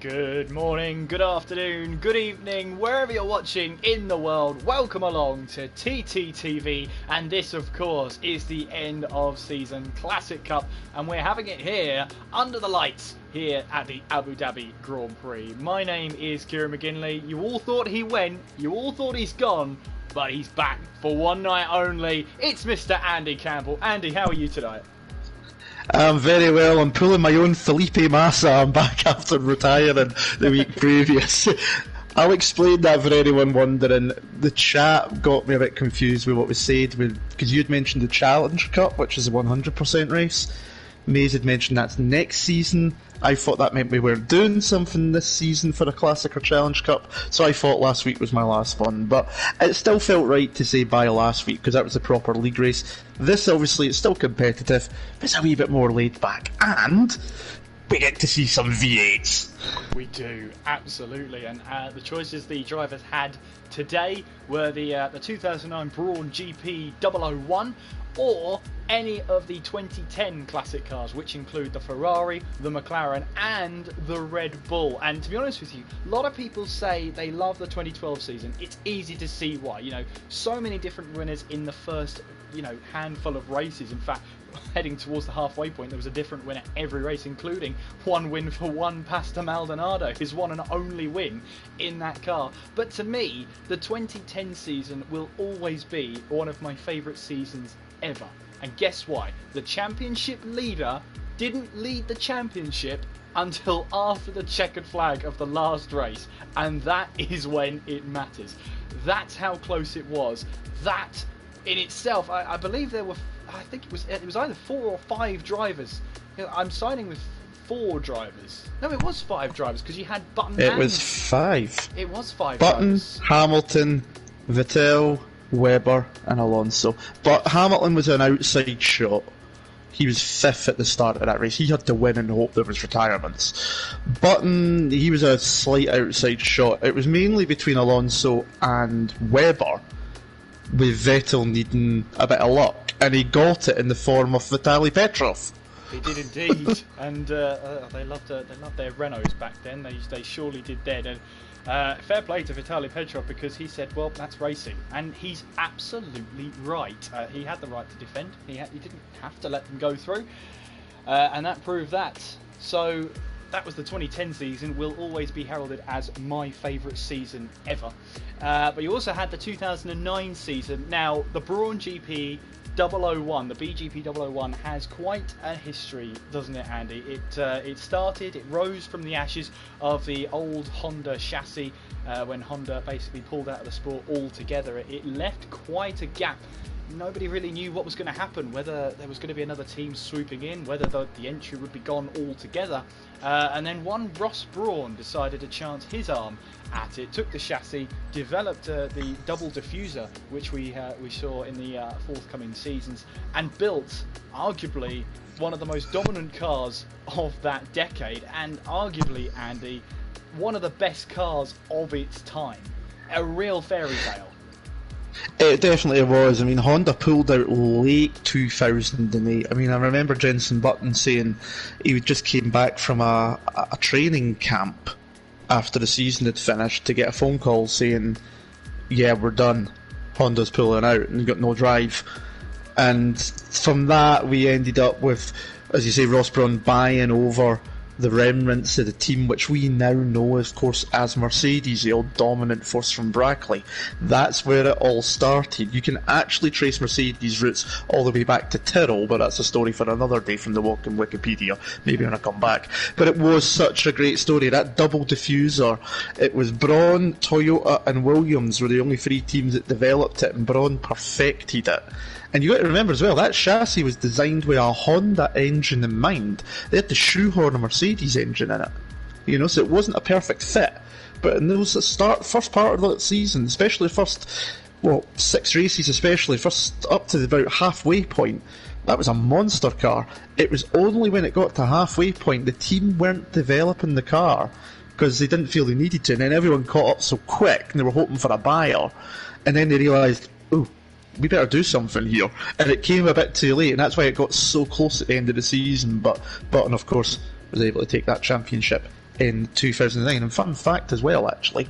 Good morning, good afternoon, good evening, wherever you're watching in the world. Welcome along to TTTV, and this of course is the end of season Classic Cup, and we're having it here under the lights here at the Abu Dhabi Grand Prix. My name is Kieran McGinley. You all thought he went, you all thought he's gone, but he's back for one night only. It's Mr. Andy Campbell. Andy, how are you tonight? I'm very well. I'm pulling my own Felipe Massa. I'm back after retiring the week previous. I'll explain that for anyone wondering. The chat got me a bit confused with what was said, because you'd mentioned the Challenge Cup, which is a 100% race. Mays had mentioned that's next season. I thought that meant we weren't doing something this season for a Classic or Challenge Cup, so I thought last week was my last one. But it still felt right to say bye last week, because that was a proper league race. This, obviously, it's still competitive, but it's a wee bit more laid back, and we get to see some V8s. We do, absolutely, and the choices the drivers had today were the 2009 Brawn GP 001, or any of the 2010 classic cars, which include the Ferrari, the McLaren and the Red Bull. And to be honest with you, a lot of people say they love the 2012 season. It's easy to see why. You know, so many different winners in the first, handful of races. In fact, heading towards the halfway point, there was a different winner every race, including one win for one Pastor Maldonado, his one and only win in that car. But to me, the 2010 season will always be one of my favourite seasons ever. And guess why? The championship leader didn't lead the championship until after the checkered flag of the last race, and that is when it matters. That's how close it was. That in itself, I believe there were, I think it was either 4 or 5 drivers. I'm signing with 4 drivers. No, it was 5 drivers, because you had Button. It was 5. It was 5 Button, drivers. Hamilton, Vettel, Webber and Alonso. But Hamilton was an outside shot. He was 5th at the start of that race. He had to win and hope there was retirements. Button, he was a slight outside shot. It was mainly between Alonso and Webber, with Vettel needing a bit of luck, and he got it in the form of Vitaly Petrov. He did indeed, and they loved their Renaults back then. They surely did then. And fair play to Vitaly Petrov, because he said, well, that's racing. And he's absolutely right. He had the right to defend. He didn't have to let them go through. And that proved that. So that was the 2010 season. Will always be heralded as my favourite season ever. But you also had the 2009 season. Now, the Brawn GP 001, the BGP 001, has quite a history, doesn't it, Andy? It rose from the ashes of the old Honda chassis when Honda basically pulled out of the sport altogether. It left quite a gap. Nobody really knew what was going to happen, whether there was going to be another team swooping in, whether the entry would be gone altogether. And then one Ross Brawn decided to chance his arm at it, took the chassis, developed the double diffuser, which we saw in the forthcoming seasons, and built arguably one of the most dominant cars of that decade, and arguably, Andy, one of the best cars of its time. A real fairy tale. It definitely was. I mean, Honda pulled out late 2008. I mean, I remember Jenson Button saying he just came back from a training camp after the season had finished to get a phone call saying, yeah, we're done, Honda's pulling out, and he got no drive. And from that we ended up with, as you say, Ross Brawn buying over the remnants of the team, which we now know, of course, as Mercedes, the old dominant force from Brackley. That's where it all started. You can actually trace Mercedes' roots all the way back to Tyrrell, but that's a story for another day from the walk in Wikipedia, maybe when I come back. But it was such a great story. That double diffuser, it was Brawn, Toyota and Williams were the only 3 teams that developed it, and Brawn perfected it. And you got to remember as well, that chassis was designed with a Honda engine in mind. They had to shoehorn a Mercedes engine in it, so it wasn't a perfect fit. But in those first part of the season, especially first 6 races, especially first up to about halfway point, that was a monster car. It was only when it got to halfway point the team weren't developing the car because they didn't feel they needed to, and then everyone caught up so quick and they were hoping for a buyer, and then they realised, oh, we better do something here, and it came a bit too late, and that's why it got so close at the end of the season. But Button, of course, was able to take that championship in 2009. And fun fact as well, actually,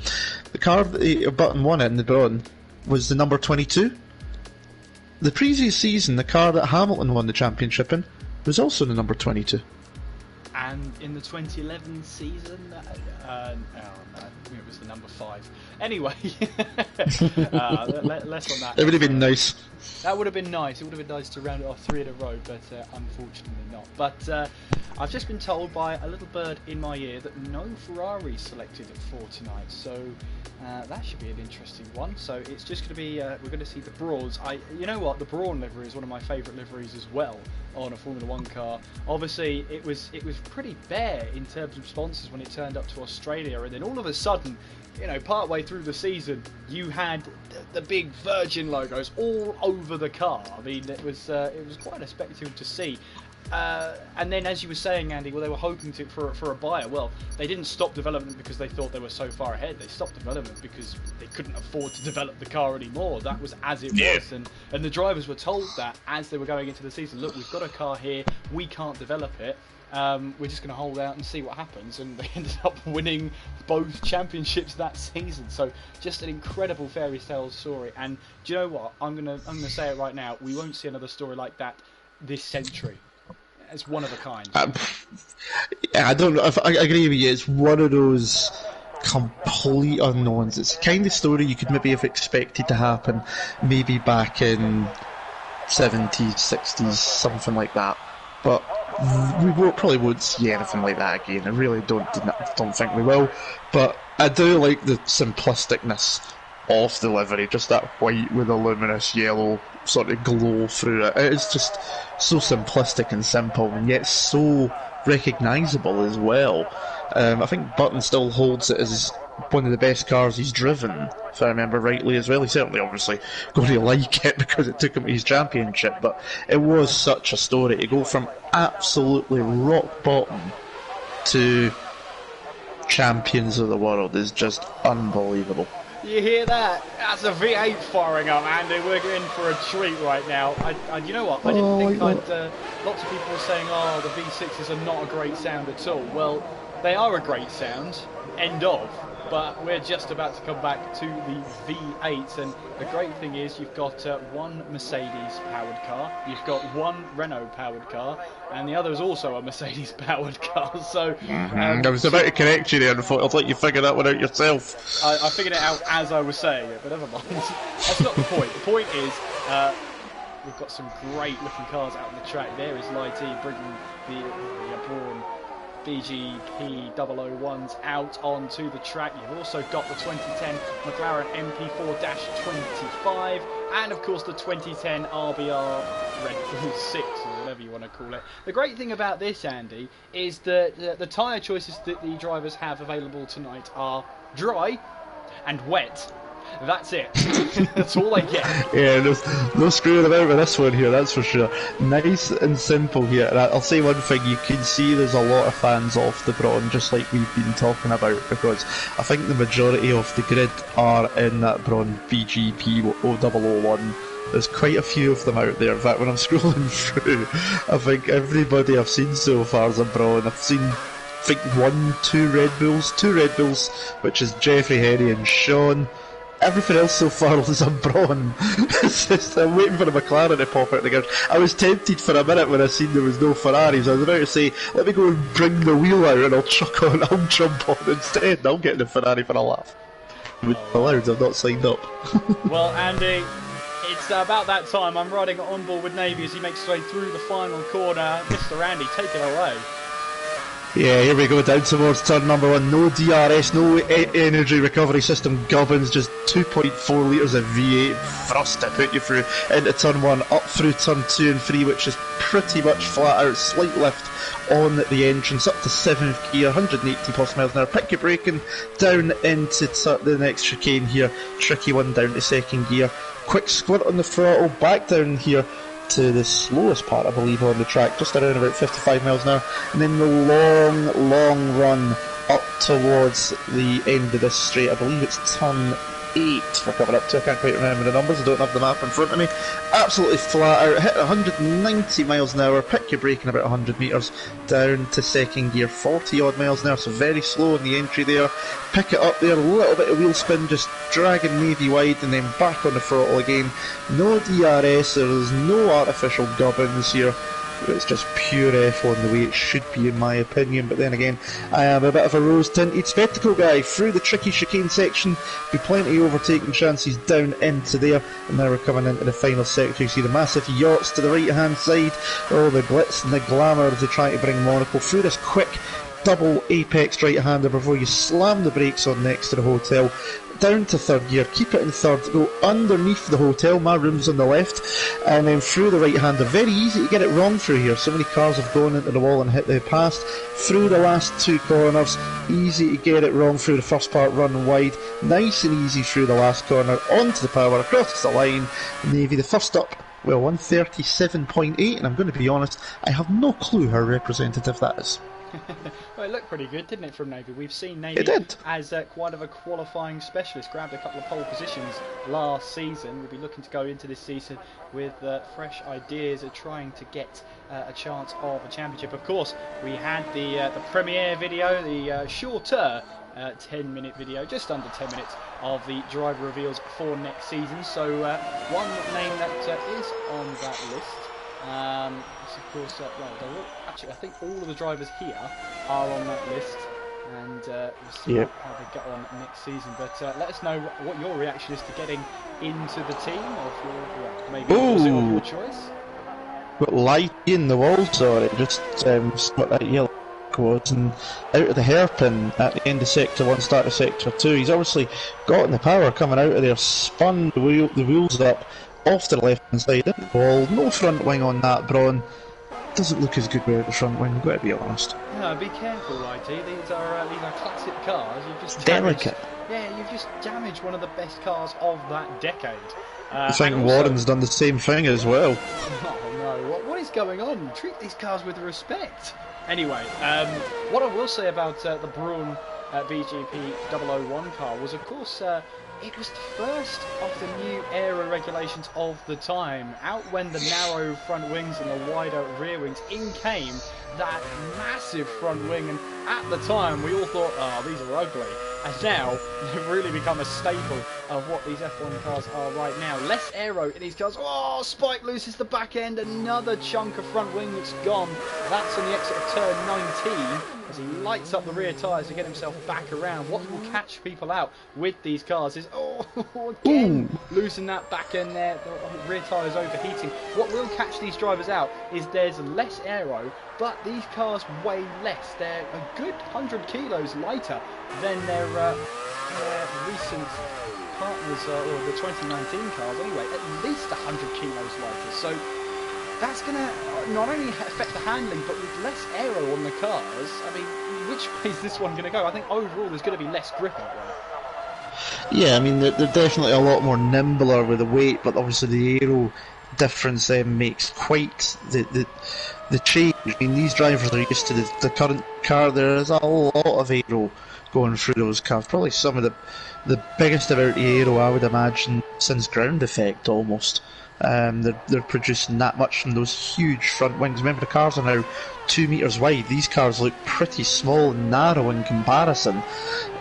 the car that Button won in the Brawn was the number 22. The previous season, the car that Hamilton won the championship in was also the number 22. And in the 2011 season, no, it was the number 5. Anyway, less on that. It would have been nice. That would have been nice. It would have been nice to round it off 3 in a row, but unfortunately not. But I've just been told by a little bird in my ear that no Ferrari selected for tonight, so that should be an interesting one. So it's just going to be we're going to see the Brawls. You know what? The Brawn livery is one of my favourite liveries as well on a Formula 1 car. Obviously, it was pretty bare in terms of sponsors when it turned up to Australia, and then all of a sudden, you know, partway through the season, you had the big Virgin logos all over the car. I mean, it was quite a spectacle to see. And then, as you were saying, Andy, well, they were hoping for a buyer. Well, they didn't stop development because they thought they were so far ahead. They stopped development because they couldn't afford to develop the car anymore. That was as it was, and the drivers were told that as they were going into the season. Look, we've got a car here. We can't develop it. We're just going to hold out and see what happens, and they ended up winning both championships that season. So just an incredible fairy tale story. And do you know what? I'm gonna say it right now. We won't see another story like that this century. It's one of a kind. I don't know. I agree with you. It's one of those complete unknowns. It's the kind of story you could maybe have expected to happen maybe back in 70s, 60s, something like that. But we probably won't see anything like that again. I really don't think we will. But I do like the simplisticness of the livery, just that white with a luminous yellow sort of glow through it. It's just so simplistic and simple, and yet so recognisable as well. I think Button still holds it as one of the best cars he's driven, if I remember rightly as well. He certainly obviously going to like it because it took him to his championship, but it was such a story to go from absolutely rock bottom to champions of the world is just unbelievable. You hear that? That's a V8 firing up, Andy. We're in for a treat right now. You know what? I didn't think lots of people were saying, oh, the V6s are not a great sound at all. Well, they are a great sound, end of. But we're just about to come back to the V8s, and the great thing is you've got one Mercedes-powered car, you've got one Renault-powered car, and the other is also a Mercedes-powered car. So I was about to correct you there, and I thought I'd let you figure that one out yourself. I figured it out as I was saying it, but never mind. That's not the point. The point is we've got some great-looking cars out on the track. There is Lighty bringing the Brawn BGP 001s out onto the track. You've also got the 2010 McLaren MP4-25 and of course the 2010 RBR Red Bull 6 or whatever you want to call it. The great thing about this, Andy, is that the tyre choices that the drivers have available tonight are dry and wet. That's it. That's all I get. Yeah, no screwing about with this one here, that's for sure. Nice and simple here. And I'll say one thing, you can see there's a lot of fans of the Brawn, just like we've been talking about, because I think the majority of the grid are in that Brawn BGP 001. There's quite a few of them out there. In fact, when I'm scrolling through, I think everybody I've seen so far is a Brawn. I've seen, I think, two Red Bulls, which is Jeffrey, Henry and Sean. Everything else so far is a Brawn. It's just, I'm waiting for a McLaren to pop out the garage. I was tempted for a minute when I seen there was no Ferraris. I was about to say, let me go and bring the wheel out and I'll jump on instead. And I'll get the Ferrari for a laugh. With allowed, I've not signed up. Well, Andy, it's about that time. I'm riding on board with Navy as he makes his way through the final corner. Mr. Andy, take it away. Yeah, here we go, down towards turn number 1. No DRS, no energy recovery system gubbins, just 2.4 litres of V8 thrust to put you through into turn 1, up through turn 2 and 3, which is pretty much flat out, slight lift on the entrance, up to 7th gear, 180 plus miles an hour, pick your braking, down into the next chicane here, tricky one down to 2nd gear, quick squirt on the throttle, back down here to the slowest part I believe on the track, just around about 55 miles an hour, and then the long run up towards the end of this straight. I believe it's turn we're coming up to. I can't quite remember the numbers, I don't have the map in front of me. Absolutely flat out, hit 190 miles an hour, pick your brake in about 100 metres, down to second gear, 40 odd miles an hour, so very slow in the entry there. Pick it up there, a little bit of wheel spin, just dragging navy wide, and then back on the throttle again. No DRS, there's no artificial gubbins here. It's just pure F1 the way it should be in my opinion, but then again, I am a bit of a rose-tinted spectacle guy. Through the tricky chicane section, be plenty of overtaking chances down into there, and now we're coming into the final sector. You see the massive yachts to the right hand side, all the glitz and the glamour as they try to bring Monaco through this quick double apex right-hander before you slam the brakes on next to the hotel. Down to third gear, keep it in third, go underneath the hotel, my room's on the left, and then through the right-hander. Very easy to get it wrong through here, so many cars have gone into the wall and hit the past. Through the last two corners, easy to get it wrong through the first part, running wide, nice and easy through the last corner, onto the power, across the line. Navy, the first up, well, 137.8, and I'm going to be honest, I have no clue how representative that is. Well, it looked pretty good, didn't it, from Navy? We've seen Navy as quite of a qualifying specialist. Grabbed a couple of pole positions last season. We'll be looking to go into this season with fresh ideas of trying to get a chance of a championship. Of course, we had the premiere video, the shorter 10-minute video, just under 10 minutes, of the driver reveals for next season. So one name that is on that list is, of course, well, actually, I think all of the drivers here are on that list, and we'll see how they get on next season. But let us know what your reaction is to getting into the team, or if you're maybe of your choice. But light in the wall, sorry, just spot that yellow quads and out of the hairpin at the end of sector 1, start of sector 2. He's obviously gotten the power coming out of there, spun the wheels up off to the left hand side of the wall. No front wing on that Brawn. Doesn't look as good without the front wing, I've got to be honest. No, be careful, IT. These are classic cars. You've just delicate. Yeah, you've just damaged one of the best cars of that decade. I think Warren's done the same thing as well. Oh no, what is going on? Treat these cars with respect. Anyway, what I will say about the Braun BGP 001 car was, of course, it was the first of the new aero regulations of the time. Out when the narrow front wings and the wider rear wings, in came that massive front wing, and at the time we all thought, oh, these are ugly. And now they've really become a staple of what these F1 cars are right now. Less aero in these cars. Oh, Spike loses the back end, another chunk of front wing that's gone. That's on the exit of turn 19 as he lights up the rear tyres to get himself back around. What will catch people out with these cars is, again, losing that back end there, the rear tyres overheating. What will catch these drivers out is there's less aero, but these cars weigh less. They're a good 100 kilos lighter than their recent partners, or the 2019 cars anyway, at least 100 kilos lighter. So that's going to not only affect the handling, but with less aero on the cars, I mean, which way is this one going to go? I think overall there's going to be less grip out there. Yeah, I mean, they're definitely a lot more nimbler with the weight, but obviously the aero difference makes quite the change. I mean, these drivers are used to the current car. There is a lot of aero going through those cars. Probably some of the biggest amount of aero, I would imagine, since ground effect almost. They're producing that much from those huge front wings. Remember, the cars are now 2 metres wide. These cars look pretty small and narrow in comparison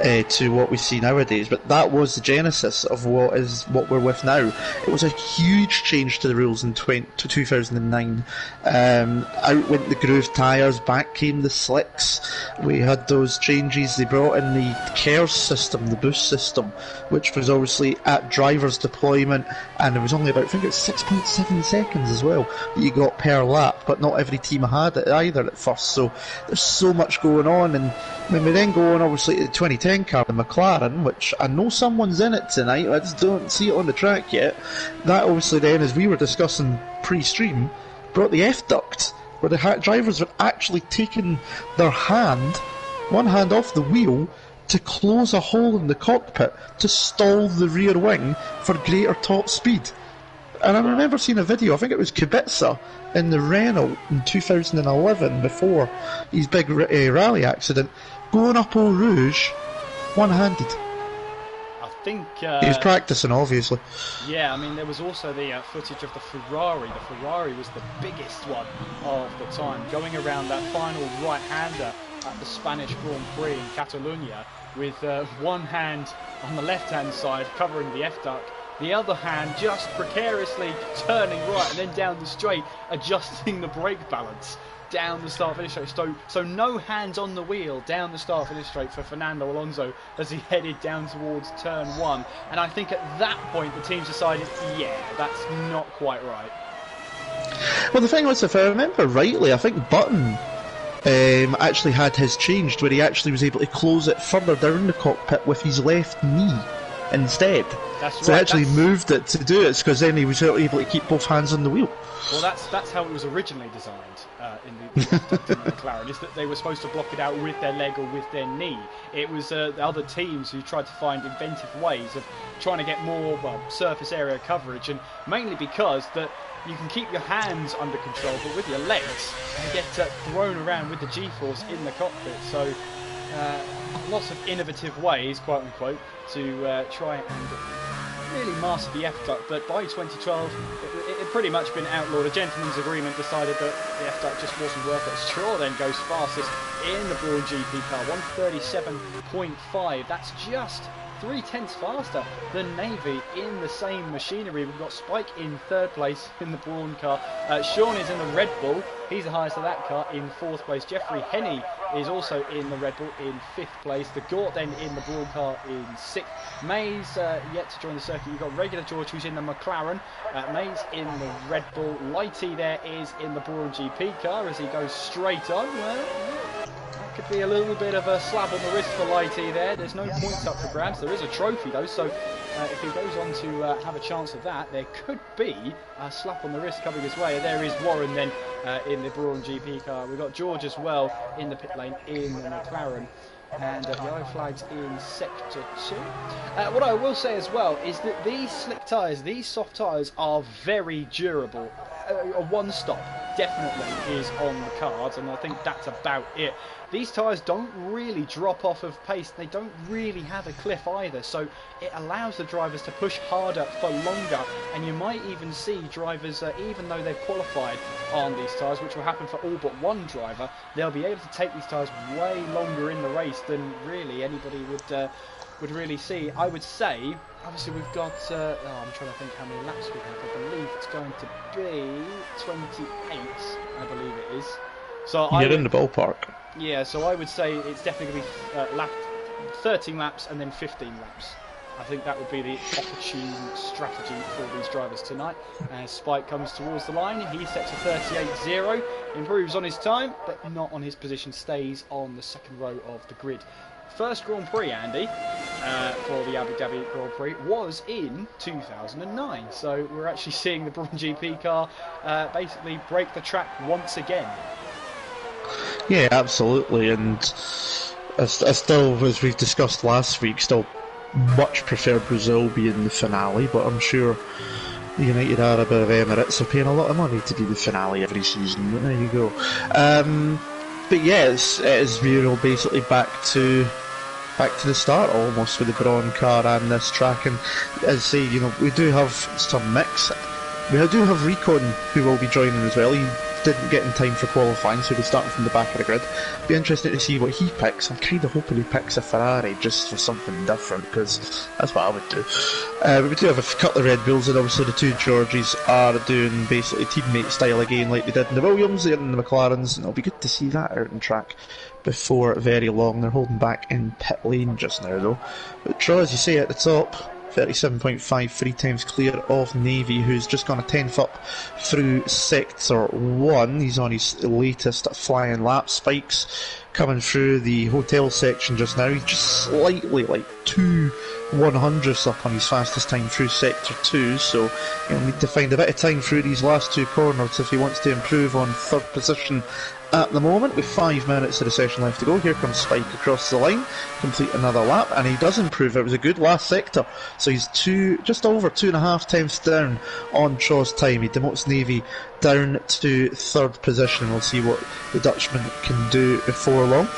to what we see nowadays, but that was the genesis of what we're with now. It was a huge change to the rules in 2009. Out went the groove tyres, back came the slicks. We had those changes. They brought in the KERS system, the boost system, which was obviously at driver's deployment, and it was only about, I think it's 6.7 seconds as well that you got per lap, but not every team had it either at first, so there's so much going on. And when we then go on obviously to the 2010 car, the McLaren, which I know someone's in it tonight, I just don't see it on the track yet, that obviously then, as we were discussing pre-stream, brought the F-duct, where the drivers were actually taking their one hand off the wheel to close a hole in the cockpit to stall the rear wing for greater top speed. And I remember seeing a video, I think it was Kubica in the Renault in 2011, before his big rally accident, going up Eau Rouge one-handed. think he was practicing, obviously. Yeah, I mean, there was also the footage of the Ferrari. The Ferrari was the biggest one of the time, going around that final right-hander at the Spanish Grand Prix in Catalonia with one hand on the left-hand side covering the F-duct, the other hand just precariously turning right and then down the straight, adjusting the brake balance down the start-finish straight. So no hands on the wheel down the start-finish straight for Fernando Alonso as he headed down towards turn 1. And I think at that point the teams decided, yeah, that's not quite right. Well, the thing was, if I remember rightly, I think Button actually had his changed, where he actually was able to close it further down the cockpit with his left knee instead. That's right. So he actually moved it to do it, because then he was able to keep both hands on the wheel. Well, that's how it was originally designed in the McLaren, is that they were supposed to block it out with their leg or with their knee. It was the other teams who tried to find inventive ways of trying to get more surface area coverage, and mainly because that you can keep your hands under control, but with your legs, you get thrown around with the G-force in the cockpit. So lots of innovative ways, quote unquote, to try and really master the F-duct. But by 2012, it had pretty much been outlawed. A gentleman's agreement decided that the F-duct just wasn't worth it. Stroll then goes fastest in the Brawn GP car, 137.5. That's just 0.3 faster than Navy in the same machinery. We've got Spike in 3rd place in the Brawn car. Sean is in the Red Bull. He's the highest of that car in 4th place. Jeffrey Henney is also in the Red Bull in 5th place. The Gort then in the Brawn car in 6th. Mays yet to join the circuit. You've got Regular George, who's in the McLaren. Mays in the Red Bull. Lighty there is in the Brawn GP car as he goes straight on. Well, could be a little bit of a slap on the wrist for Lighty there. There's no points up for grabs. There is a trophy though, so if he goes on to have a chance of that, there could be a slap on the wrist coming his way. There is Warren then in the Brawn GP car. We've got George as well in the pit lane in the McLaren. And yellow flags in sector 2. What I will say as well is that these slick tyres, these soft tyres, are very durable. A one-stop definitely is on the cards, and I think that's about it. These tyres don't really drop off of pace. They don't really have a cliff either, so it allows the drivers to push harder for longer. And you might even see drivers, even though they've qualified on these tyres, which will happen for all but one driver, they'll be able to take these tyres way longer in the race than really anybody would really see. I would say, obviously we've got, I'm trying to think how many laps we have. I believe it's going to be 28, I believe it is. So you're in the ballpark. Yeah, so I would say it's definitely going to be 13 laps and then 15 laps. I think that would be the opportune strategy for these drivers tonight. As Spike comes towards the line, he sets a 38.0, improves on his time, but not on his position, stays on the second row of the grid. First Grand Prix, Andy, for the Abu Dhabi Grand Prix was in 2009. So we're actually seeing the Brawn GP car basically break the track once again. Yeah, absolutely. And I still, as we've discussed last week, still much prefer Brazil being the finale, but I'm sure the United Arab Emirates are paying a lot of money to be the finale every season. But there you go. But yeah, it is basically back to the start almost with the Brawn car and this track. And as I say, we do have some mix. We do have Recon who will be joining as well. He didn't get in time for qualifying, so he'll be starting from the back of the grid. Be interesting to see what he picks. I'm kind of hoping he picks a Ferrari just for something different, because that's what I would do. But we do have a couple of Red Bulls, and obviously the two Georges are doing basically teammate style again like they did in the Williams and the McLarens, and it'll be good to see that out on track before very long. They're holding back in pit lane just now though. But Troy, as you say at the top, 37.5, 3 times clear of Navy, who's just gone a 10th up through sector 1. He's on his latest flying lap. Spikes coming through the hotel section just now. He's just slightly, like 2/100ths up on his fastest time through sector 2, so he'll need to find a bit of time through these last two corners if he wants to improve on 3rd position at the moment. With 5 minutes of the session left to go, here comes Spike across the line, complete another lap, and he does improve. It was a good last sector, so he's just over 2.5 tenths down on Chaw's time. He demotes Navy down to 3rd position. We'll see what the Dutchman can do before long.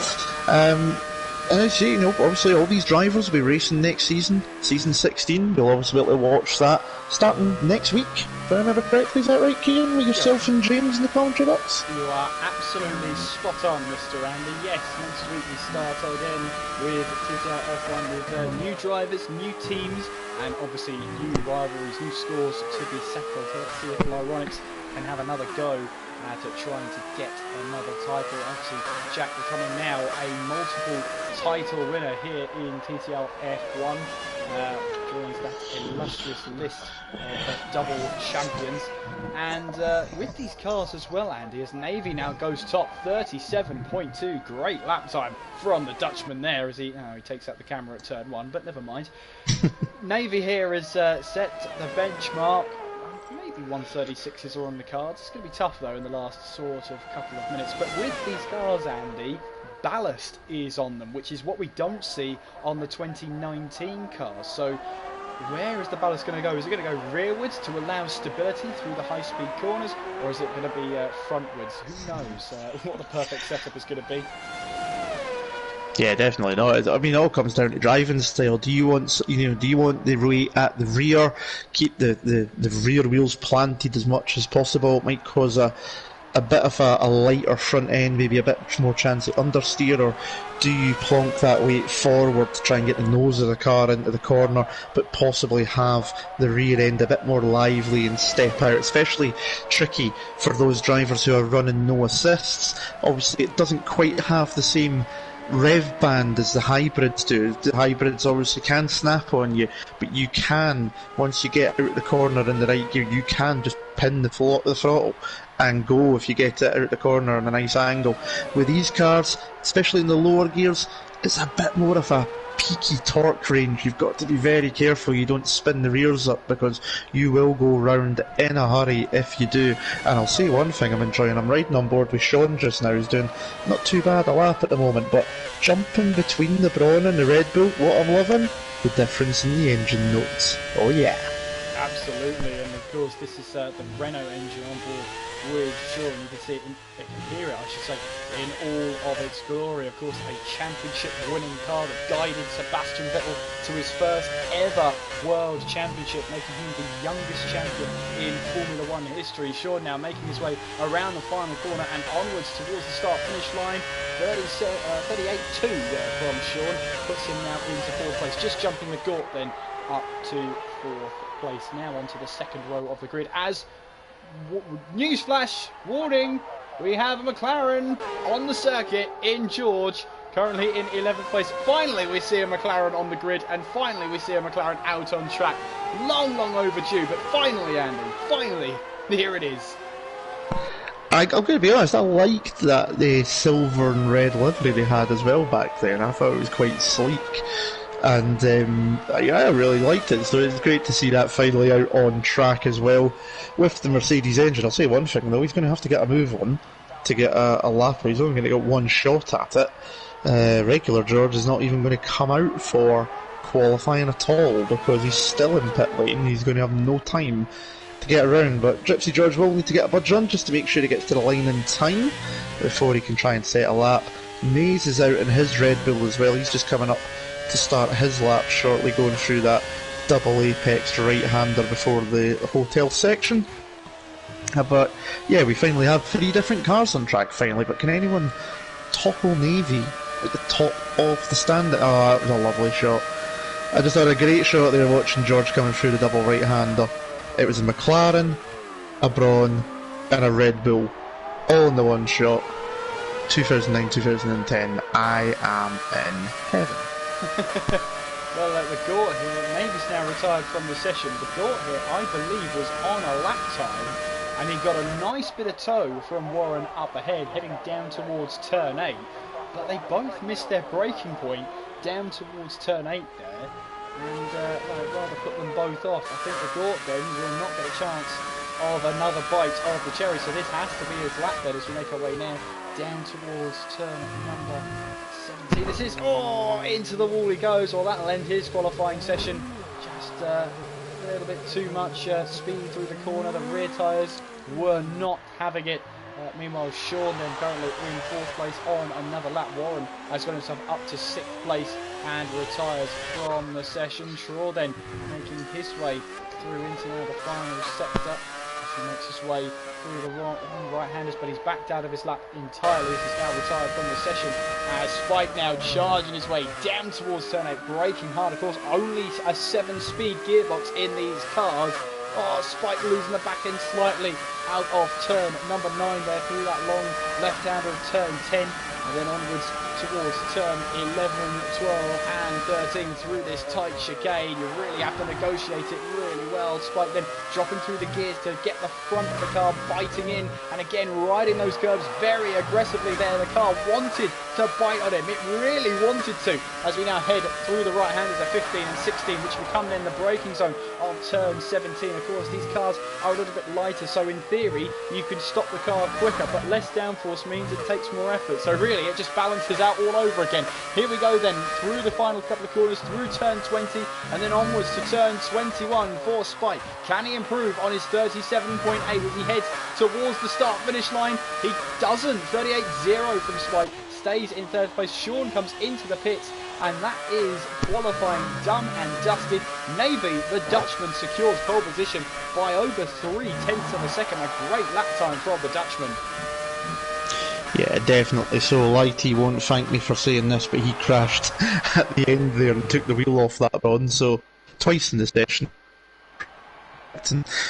And I say, obviously all these drivers will be racing next season, season 16. You'll obviously be able to watch that starting next week, if I remember correctly. Is that right, Kieran? With yourself and James in the commentary box? You are absolutely spot on, Mr. Andy. Yes, next week we start again with TTL F1 with new drivers, new teams, and obviously new rivalries, new scores to be settled. Let's see if Lyronics can have another go at trying to get another title. Obviously, Jack becoming now a multiple title winner here in TTL F1. Joins that illustrious list of double champions. And with these cars as well, Andy, as Navy now goes top, 37.2. Great lap time from the Dutchman there as he takes out the camera at turn 1, but never mind. Navy here has set the benchmark. Maybe 136s are on the cards. It's going to be tough though in the last sort of couple of minutes. But with these cars, Andy, ballast is on them, which is what we don't see on the 2019 cars. So where is the ballast going to go? Is it going to go rearwards to allow stability through the high-speed corners, or is it going to be frontwards? Who knows what the perfect setup is going to be? Yeah, definitely not. I mean, it all comes down to driving style. Do you want, do you want the weight at the rear, keep the rear wheels planted as much as possible? It might cause a bit of a lighter front end, maybe a bit more chance of understeer, or do you plonk that weight forward to try and get the nose of the car into the corner, but possibly have the rear end a bit more lively and step out? Especially tricky for those drivers who are running no assists. Obviously, it doesn't quite have the same rev band as the hybrids do. The hybrids obviously can snap on you, but you can, once you get out the corner in the right gear, you can just pin the throttle and go if you get it out the corner on a nice angle. With these cars, especially in the lower gears, it's a bit more of a peaky torque range. You've got to be very careful you don't spin the rears up, because you will go round in a hurry if you do. And I'll say one thing I'm enjoying, I'm riding on board with Sean just now. He's doing not too bad a lap at the moment, but jumping between the Braun and the Red Bull, what I'm loving, the difference in the engine notes. Oh yeah. Absolutely, and of course this is the Renault engine on board with Sean. You can see it, you can hear it, I should say, in all of its glory. Of course, a championship-winning car that guided Sebastian Vettel to his first ever World Championship, making him the youngest champion in Formula One history. Sean now making his way around the final corner and onwards towards the start-finish line. 38.2 from Sean puts him now into fourth place, just jumping the Gort then up to fourth place. Now onto the second row of the grid as newsflash, warning, we have a McLaren on the circuit in George, currently in 11th place. Finally we see a McLaren on the grid, and finally we see a McLaren out on track. Long overdue, but finally, Andy, finally, here it is. I'm going to be honest, I liked that the silver and red livery they had as well back then. I thought it was quite sleek. And I really liked it, so it's great to see that finally out on track as well with the Mercedes engine. I'll say one thing though, he's going to have to get a move on to get a lap. He's only going to get one shot at it. Regular George is not even going to come out for qualifying at all, because he's still in pit lane. He's going to have no time to get around, but Gypsy George will need to get a budge on just to make sure he gets to the line in time before he can try and set a lap. Mays is out in his Red Bull as well. He's just coming up to start his lap shortly, going through that double apex right-hander before the hotel section. But yeah, we finally have 3 different cars on track finally, but can anyone topple Navy at the top of the stand? Oh, that was a lovely shot. I just had a great shot there watching George coming through the double right-hander. It was a McLaren, a Braun and a Red Bull, all in the one shot. 2009-2010, I am in heaven. Well, the Gort here, Navy's now retired from the session. The Gort here, I believe, was on a lap time, and he got a nice bit of tow from Warren up ahead, heading down towards turn 8. But they both missed their braking point down towards turn 8 there, and I'd rather put them both off. I think the Gort then will not get a chance of another bite of the cherry, so this has to be his lap then as we make our way now down towards turn number 17. This is, into the wall he goes. Well, that'll end his qualifying session. Just a little bit too much speed through the corner. The rear tyres were not having it. Meanwhile, Sean then currently in 4th place on another lap. Warren has got himself up to 6th place and retires from the session. Traw then making his way through into now the final sector as he makes his way through the right-handers, but he's backed out of his lap entirely as he's now retired from the session. As Spike now charging his way down towards turn 8, braking hard. Of course, only a 7-speed gearbox in these cars. Oh, Spike losing the back end slightly out of turn number 9 there through that long left-hander of turn 10, and then onwards towards turn 11, 12 and 13 through this tight chicane. You really have to negotiate it really well. Spike then dropping through the gears to get the front of the car biting in, and again riding those curves very aggressively there. The car wanted to bite on him, it really wanted to, as we now head through the right-handers at 15 and 16, which become then the braking zone of turn 17. Of course, these cars are a little bit lighter, so in theory you can stop the car quicker, but less downforce means it takes more effort, so really it just balances out all over again. Here we go then through the final couple of corners, through turn 20 and then onwards to turn 21 for Spike. Can he improve on his 37.8 as he heads towards the start finish line? He doesn't. 38.0 from Spike, stays in 3rd place. Sean comes into the pits, and that is qualifying done and dusted. Navy, the Dutchman, secures pole position by over 0.3 of a second. A great lap time from the Dutchman. Yeah, definitely. So Lighty won't thank me for saying this, but he crashed at the end there and took the wheel off that run, so twice in the session.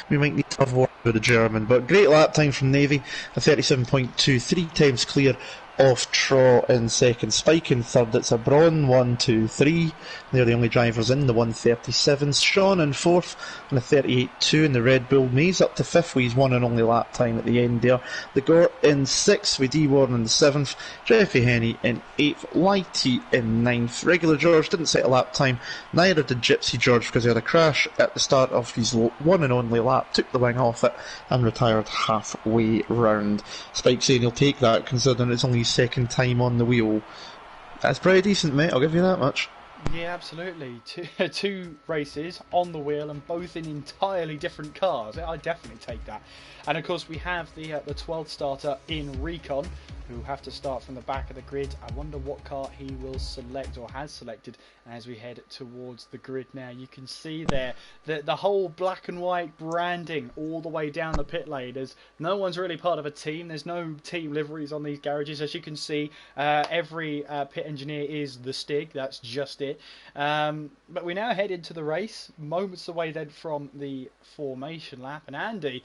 We might need to have war with the German, but great lap time from Navy, a 37.2, 3 times clear of Traw in 2nd, Spike in 3rd. It's a Braun 1, 2, 3. They're the only drivers in the 137s. Sean in 4th on a 38.2 in the Red Bull. Mays up to 5th with his one and only lap time at the end there. The Gore in 6th with D Warren in the 7th. Jeffy Henny in 8th. Lighty in 9th. Regular George didn't set a lap time. Neither did Gypsy George because he had a crash at the start of his one and only lap. Took the wing off it and retired halfway round. Spike saying he'll take that considering it's only 2nd time on the wheel. That's pretty decent, mate, I'll give you that much. Yeah, absolutely. Two races on the wheel and both in entirely different cars. I definitely take that. And of course we have the 12th starter in Recon, who have to start from the back of the grid. I wonder what car he will select or has selected as we head towards the grid now. You can see there the whole black and white branding all the way down the pit lane. As no one's really part of a team. There's no team liveries on these garages. As you can see, every pit engineer is the Stig. That's just it. But we now head into the race, moments away then from the formation lap. And Andy,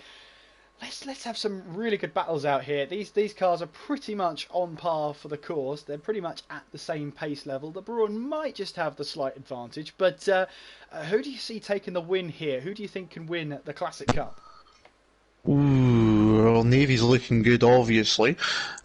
let's have some really good battles out here. These cars are pretty much on par for the course. They're pretty much at the same pace level. The Braun might just have the slight advantage, but who do you see taking the win here? Who do you think can win the Classic Cup? Ooh, well, Navy's looking good, obviously,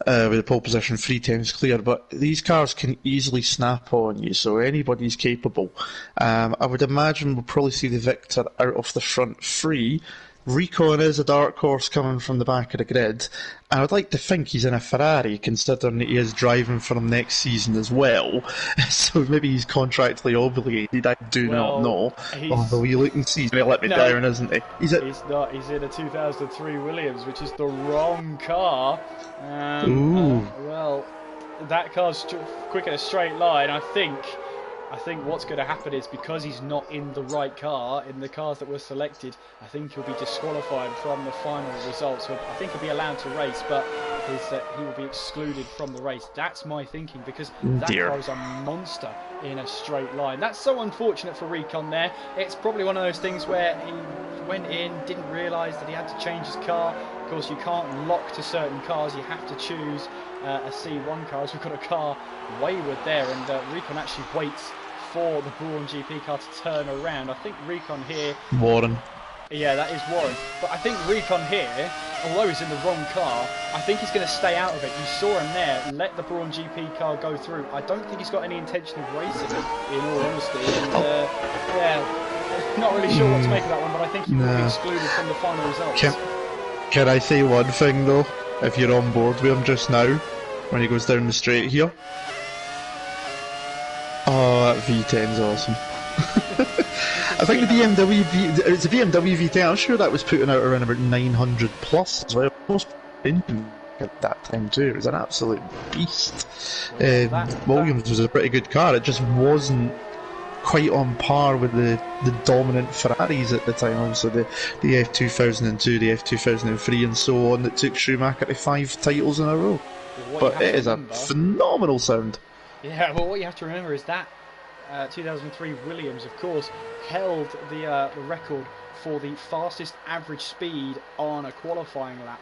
with the pole position 3 times clear, but these cars can easily snap on you, so anybody's capable. I would imagine we'll probably see the victor out of the front 3. Recon is a dark horse coming from the back of the grid, and I'd like to think he's in a Ferrari, considering that he is driving for him next season as well. So maybe he's contractually obligated, I do not know. Although you look and see, he's going to let me down, isn't he? He's not. He's in a 2003 Williams, which is the wrong car. Well, that car's quick in a straight line, I think what's going to happen is, because he's not in the right car, in the cars that were selected, I think he'll be disqualified from the final results. I think he'll be allowed to race, but he will be excluded from the race. That's my thinking, because that car is a monster in a straight line. That's so unfortunate for Recon there. It's probably one of those things where he went in, didn't realise that he had to change his car. Of course, you can't lock to certain cars, you have to choose a C1 car. So we've got a car wayward there, and Recon actually waits for the Braun GP car to turn around. I think Recon here... Warren. Yeah, that is Warren. But I think Recon here, although he's in the wrong car, I think he's going to stay out of it. You saw him there, let the Braun GP car go through. I don't think he's got any intention of racing, in all honesty. And, yeah, not really sure what to make of that one, but I think he will be excluded from the final results. Can I say one thing, though? If you're on board with him just now, when he goes down the straight here. Oh, that V10's awesome. I think the BMW it's a BMW V10. I'm sure that was putting out around about 900 plus as well. at that time too. It was an absolute beast. Well, Williams was a pretty good car. It just wasn't quite on par with the dominant Ferraris at the time. Also the F2002, the F2003 and so on, that took Schumacher to 5 titles in a row. But it is a phenomenal sound. Yeah, well, what you have to remember is that 2003 Williams, of course, held the record for the fastest average speed on a qualifying lap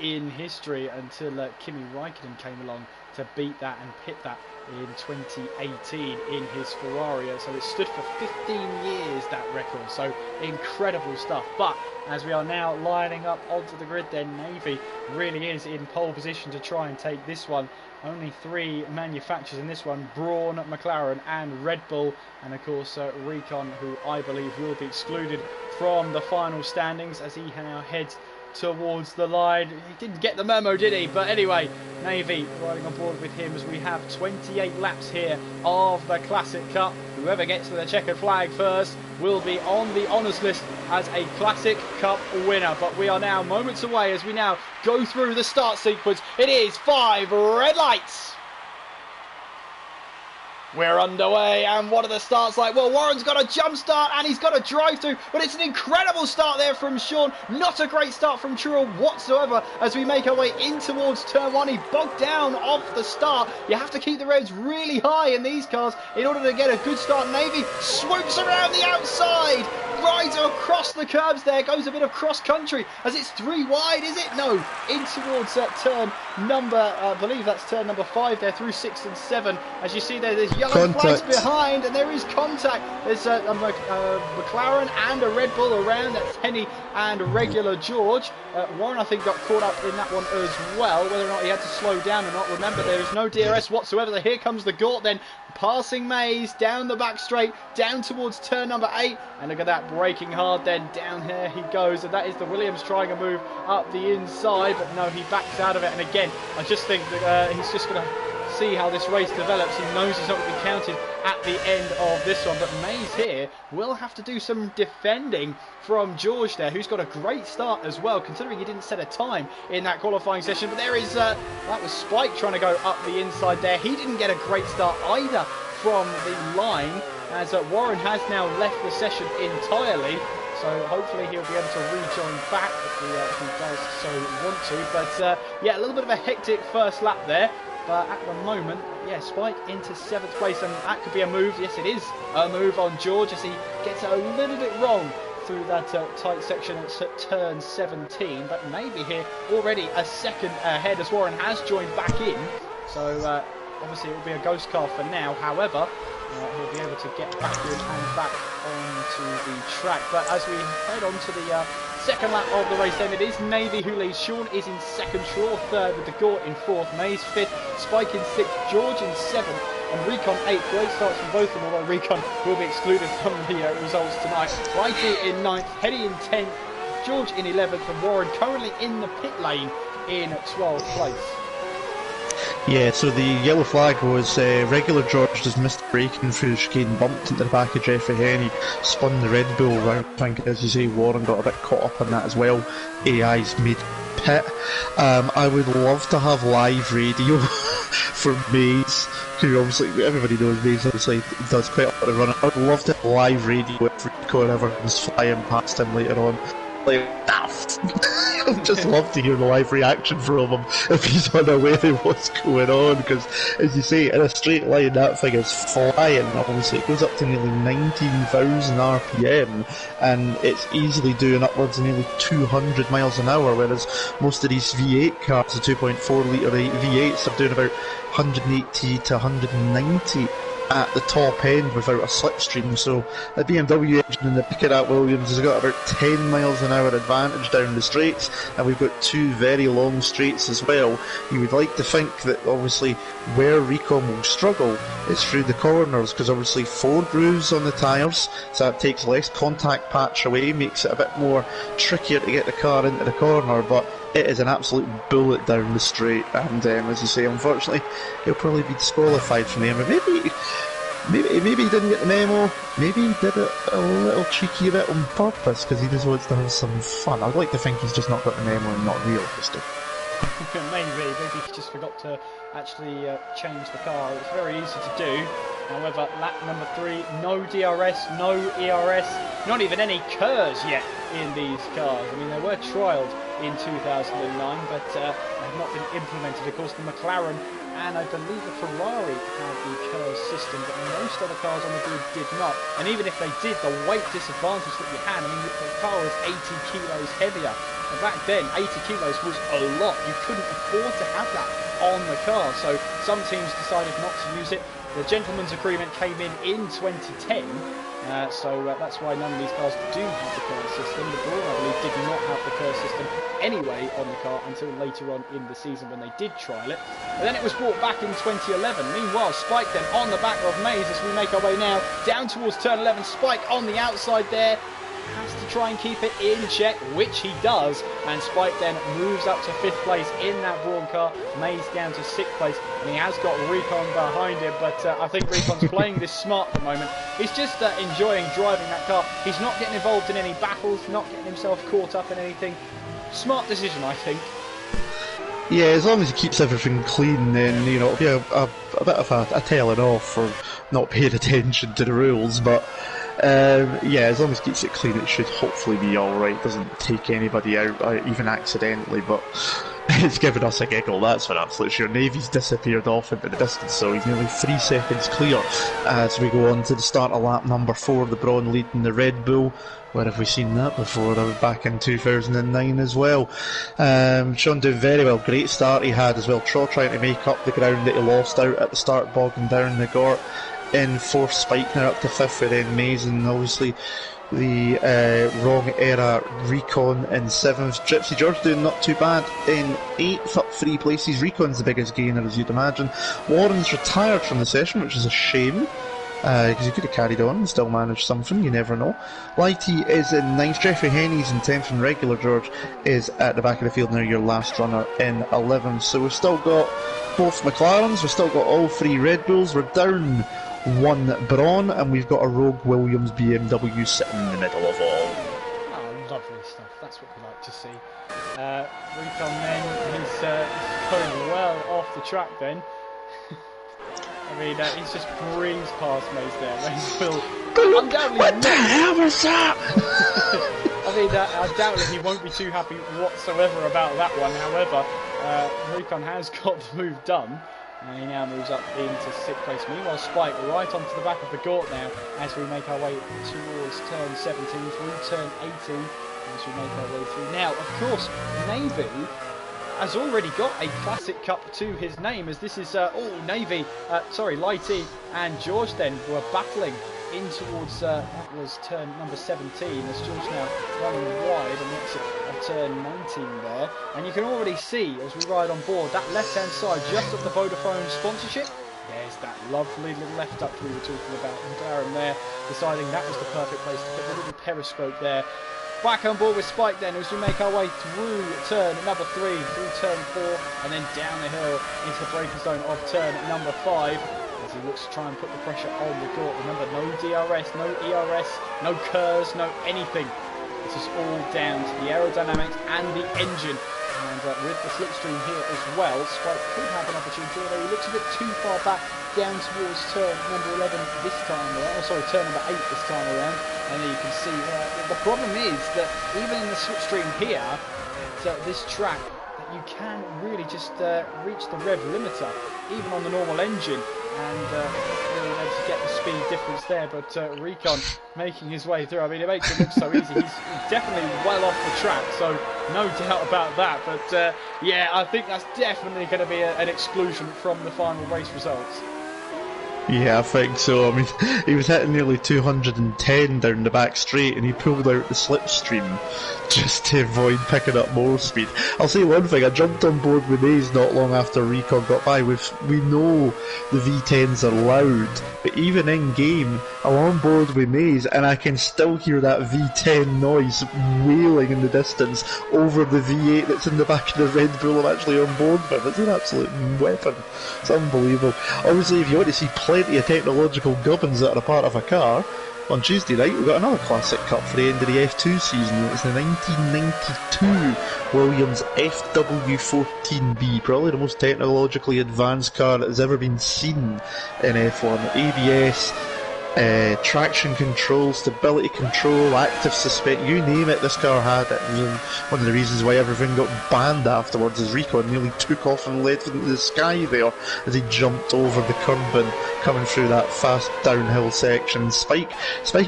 in history until Kimi Raikkonen came along to beat that and hit that in 2018 in his Ferrari. So it stood for 15 years, that record. So incredible stuff. But as we are now lining up onto the grid, then Navy really is in pole position to try and take this one. Only 3 manufacturers in this one: Brawn, McLaren and Red Bull. And of course Recon, who I believe will be excluded from the final standings as he now heads towards the line. He didn't get the memo, did he? But anyway, Navy riding on board with him as we have 28 laps here of the Classic Cup. Whoever gets to the checkered flag first will be on the honours list as a Classic Cup winner. But we are now moments away as we now go through the start sequence. It is 5 red lights. We're underway, and what are the starts like? Well, Warren's got a jump start and he's got a drive through, but it's an incredible start there from Sean. Not a great start from Truro whatsoever as we make our way in towards turn 1. He bogged down off the start. You have to keep the revs really high in these cars in order to get a good start. Navy swoops around the outside, rides across the curbs there, goes a bit of cross country as it's 3 wide, is it? No, in towards turn number, I believe that's turn number 5 there, through 6 and 7. As you see there's yellow flags behind, and there is contact. There's a McLaren and a Red Bull around. That's Henny and regular George. Warren, I think, got caught up in that one as well. Whether or not he had to slow down or not, remember there is no DRS whatsoever. So here comes the Gort then, passing Mays down the back straight, down towards turn number 8. And look at that, braking hard then, down here he goes. And that is the Williams trying a move up the inside, but no, he backs out of it. And again, I just think that he's just going to see how this race develops. He knows he's not going to be counted at the end of this one, but Mays here will have to do some defending from George there, who's got a great start as well, considering he didn't set a time in that qualifying session. But there is that was Spike trying to go up the inside there. He didn't get a great start either from the line, as Warren has now left the session entirely. So hopefully he'll be able to rejoin back if he does so want to. But yeah, a little bit of a hectic first lap there. But at the moment, yeah, Spike into 7th place, and that could be a move. Yes, it is a move on George as he gets it a little bit wrong through that tight section at turn 17. But maybe here already a second ahead as Warren has joined back in. So obviously it will be a ghost car for now. However, he'll be able to get back in and back onto the track. But as we head on to the second lap of the race, then it is Navy who leads. Sean is in 2nd, Truro 3rd with the Gort in 4th, Mays 5th, Spike in 6th, George in 7th, and Recon 8th. Great starts from both of them, although Recon will be excluded from the results tonight. Righty in 9th, Hetty in 10th, George in 11th, and Warren currently in the pit lane in 12th place. Yeah, so the yellow flag was regular George just missed braking through the chicane, bumped into the back of Jeffrey Henny, spun the Red Bull round. I think, as you say, Warren got a bit caught up in that as well. AI's made pit. I would love to have live radio for Mays, who obviously, everybody knows Mays obviously does quite a lot of running. I would love to have live radio if Rico and everyone's flying past him later on. Like, daft. I'd just love to hear the live reaction from him if he's unaware of what's going on, because as you say, in a straight line that thing is flying. Obviously it goes up to nearly 19,000 RPM and it's easily doing upwards of nearly 200 miles an hour, whereas most of these V8 cars, the 2.4 litre V8s, are doing about 180 to 190 at the top end without a slipstream. So the BMW engine in the pick of that Williams has got about 10 miles an hour advantage down the straights, and we've got 2 very long straights as well. You would like to think that obviously where Recon will struggle is through the corners, because obviously 4 grooves on the tyres, so that takes less contact patch away, makes it a bit more trickier to get the car into the corner, but it is an absolute bullet down the straight, and as you say, unfortunately he'll probably be disqualified from there. But maybe he didn't get the memo, maybe he did it a little cheeky bit on purpose because he just wants to have some fun. I'd like to think he's just not got the memo and not realistic. Maybe he just forgot to actually change the car. It's very easy to do. However, lap number 3, no DRS, no ERS, not even any KERS yet in these cars. I mean, they were trialled in 2009, but have not been implemented. Of course, the McLaren and I believe the Ferrari had the KERS system, but most other cars on the grid did not. And even if they did, the weight disadvantage that you had, I mean, the car was 80 kilos heavier. And back then, 80 kilos was a lot. You couldn't afford to have that on the car. So some teams decided not to use it. The gentleman's agreement came in 2010. So that's why none of these cars do have the KERS system. The Brawn, I believe, did not have the KERS system anyway on the car until later on in the season when they did trial it. And then it was brought back in 2011. Meanwhile, Spike then on the back of Mays as we make our way now down towards turn 11. Spike on the outside there. Has to try and keep it in check, which he does, and Spike then moves up to 5th place in that Brawn car. Mays down to 6th place, and he has got Recon behind him, but I think Recon's playing this smart at the moment. He's just enjoying driving that car. He's not getting involved in any battles, not getting himself caught up in anything. Smart decision, I think. Yeah, as long as he keeps everything clean, then, you know, it'll be a bit of a tailing off for not paying attention to the rules, but yeah, as long as it keeps it clean, it should hopefully be alright. Doesn't take anybody out, even accidentally, but it's given us a giggle, that's for absolute sure. Navy's disappeared off into the distance, so he's nearly 3 seconds clear as we go on to the start of lap number 4, the Brawn leading the Red Bull. Where have we seen that before? I was back in 2009 as well. Sean doing very well, great start he had as well. Troll trying to make up the ground that he lost out at the start, bogging down the Gort. In 4th, Spike now up to 5th, with then Mays, and obviously the wrong era Recon in 7th. Gypsy George doing not too bad in 8th, up 3 places. Recon's the biggest gainer, as you'd imagine. Warren's retired from the session, which is a shame, because he could have carried on and still managed something, you never know. Lighty is in 9th, Jeffrey Henny's in 10th, and Regular George is at the back of the field now, your last runner in 11th. So we've still got both McLarens, we've still got all 3 Red Bulls, we're down 1 Brawn, and we've got a Rogue Williams BMW sitting in the middle of all. Oh, lovely stuff. That's what we like to see. Recon then, he's going well off the track then. I mean, he's just breezed past Mays there. Mays will undoubtedly what the hell was that? I mean, undoubtedly he won't be too happy whatsoever about that one. However, Recon has got the move done. And he now moves up into 6th place. Meanwhile, Spike right onto the back of the Gort now as we make our way towards turn 17 through turn 18 as we make our way through. Now, of course, Navy has already got a Classic Cup to his name, as this is Navy, Lighty and George then were battling in towards that was turn number 17 as George now running wide and exit of turn 19 there, and you can already see as we ride on board that left hand side just of the Vodafone sponsorship. There's that lovely little left up we were talking about, and Darren there deciding that was the perfect place to put the little periscope there. Back on board with Spike then as we make our way through turn number 3, through turn 4, and then down the hill into the braking zone of turn number 5 as he looks to try and put the pressure on the Gort. Remember, no DRS, no ERS, no KERS, no anything. This is all down to the aerodynamics and the engine. And with the slipstream here as well, Spike could have an opportunity, although he looks a bit too far back down towards turn number 11 this time around. Turn number 8 this time around. And you can see the problem is that even in the slipstream here, this track, that you can really just reach the rev limiter, even on the normal engine, and really able to get the speed difference there. But Recon making his way through. I mean, it makes it look so easy. He's definitely well off the track, so no doubt about that. But yeah, I think that's definitely going to be an exclusion from the final race results. Yeah, I think so. I mean, he was hitting nearly 210 down the back straight, and he pulled out the slipstream just to avoid picking up more speed. I'll say one thing, I jumped on board with Mays not long after Recon got by. We know the V10s are loud, but even in game, I'm on board with Mays, and I can still hear that V10 noise wailing in the distance over the V8 that's in the back of the Red Bull I'm actually on board with. It's an absolute weapon. It's unbelievable. Obviously, if you want to see plenty of technological gubbins that are a part of a car, on Tuesday night we've got another Classic Cup for the end of the F2 season. It's the 1992 Williams FW14B, probably the most technologically advanced car that has ever been seen in F1. ABS, traction control, stability control, active suspension, you name it, this car had it. It was one of the reasons why everything got banned afterwards, as Recon nearly took off and led into the sky there as he jumped over the curb and coming through that fast downhill section. Spike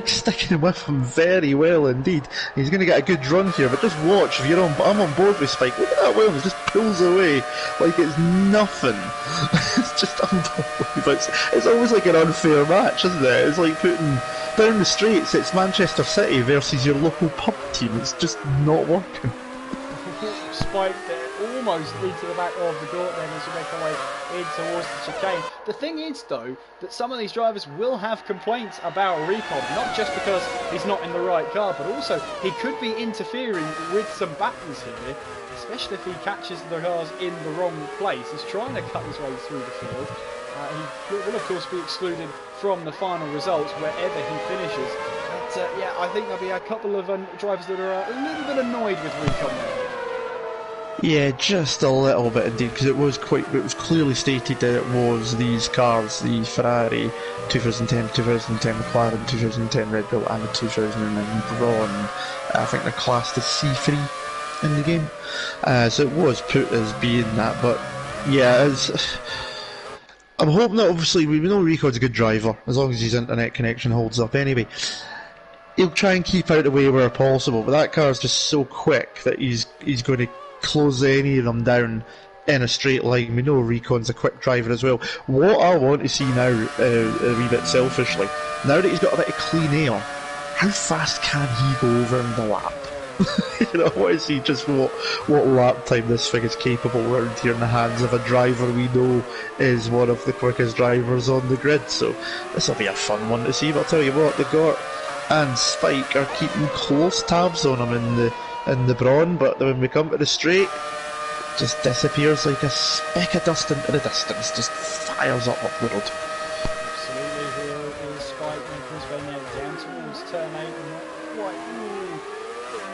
sticking with him very well indeed. He's going to get a good run here, but just watch, if you're on, I'm on board with Spike, look at that Williams, just pulls away like it's nothing. It's just unbelievable. It's always like an unfair match, isn't it? It's like putting down the straights, it's Manchester City versus your local pub team. It's just not working. Spike there, almost into the back of the court then as you make our way in towards the chicane. The thing is though, that some of these drivers will have complaints about Recon, not just because he's not in the right car, but also he could be interfering with some battles here, especially if he catches the cars in the wrong place. He's trying to cut his way through the field. He will of course be excluded from the final results wherever he finishes. But yeah, I think there'll be a couple of drivers that are a little bit annoyed with Recon there. Yeah, just a little bit indeed, because it was clearly stated that it was these cars, the Ferrari 2010 McLaren, 2010 Red Bull and the 2009 Brawn. I think they're classed as C3 in the game. So it was put as being that, but yeah, I'm hoping that, obviously, we know Rico's a good driver, as long as his internet connection holds up anyway. He'll try and keep out of the way where possible, but that car's just so quick that he's going to close any of them down in a straight line. We know Recon's a quick driver as well. What I want to see now, a wee bit selfishly, now that he's got a bit of clean air, how fast can he go over in the lap? You know, I want to see just what lap time this thing is capable around here in the hands of a driver we know is one of the quickest drivers on the grid. So this will be a fun one to see. But I'll tell you what, the Gort and Spike are keeping close tabs on him in the Brawn, but when we come to the straight, it just disappears like a speck of dust into the distance, just fires up the road. Absolutely, here is Spike making his way now down towards turn 8, and not quite in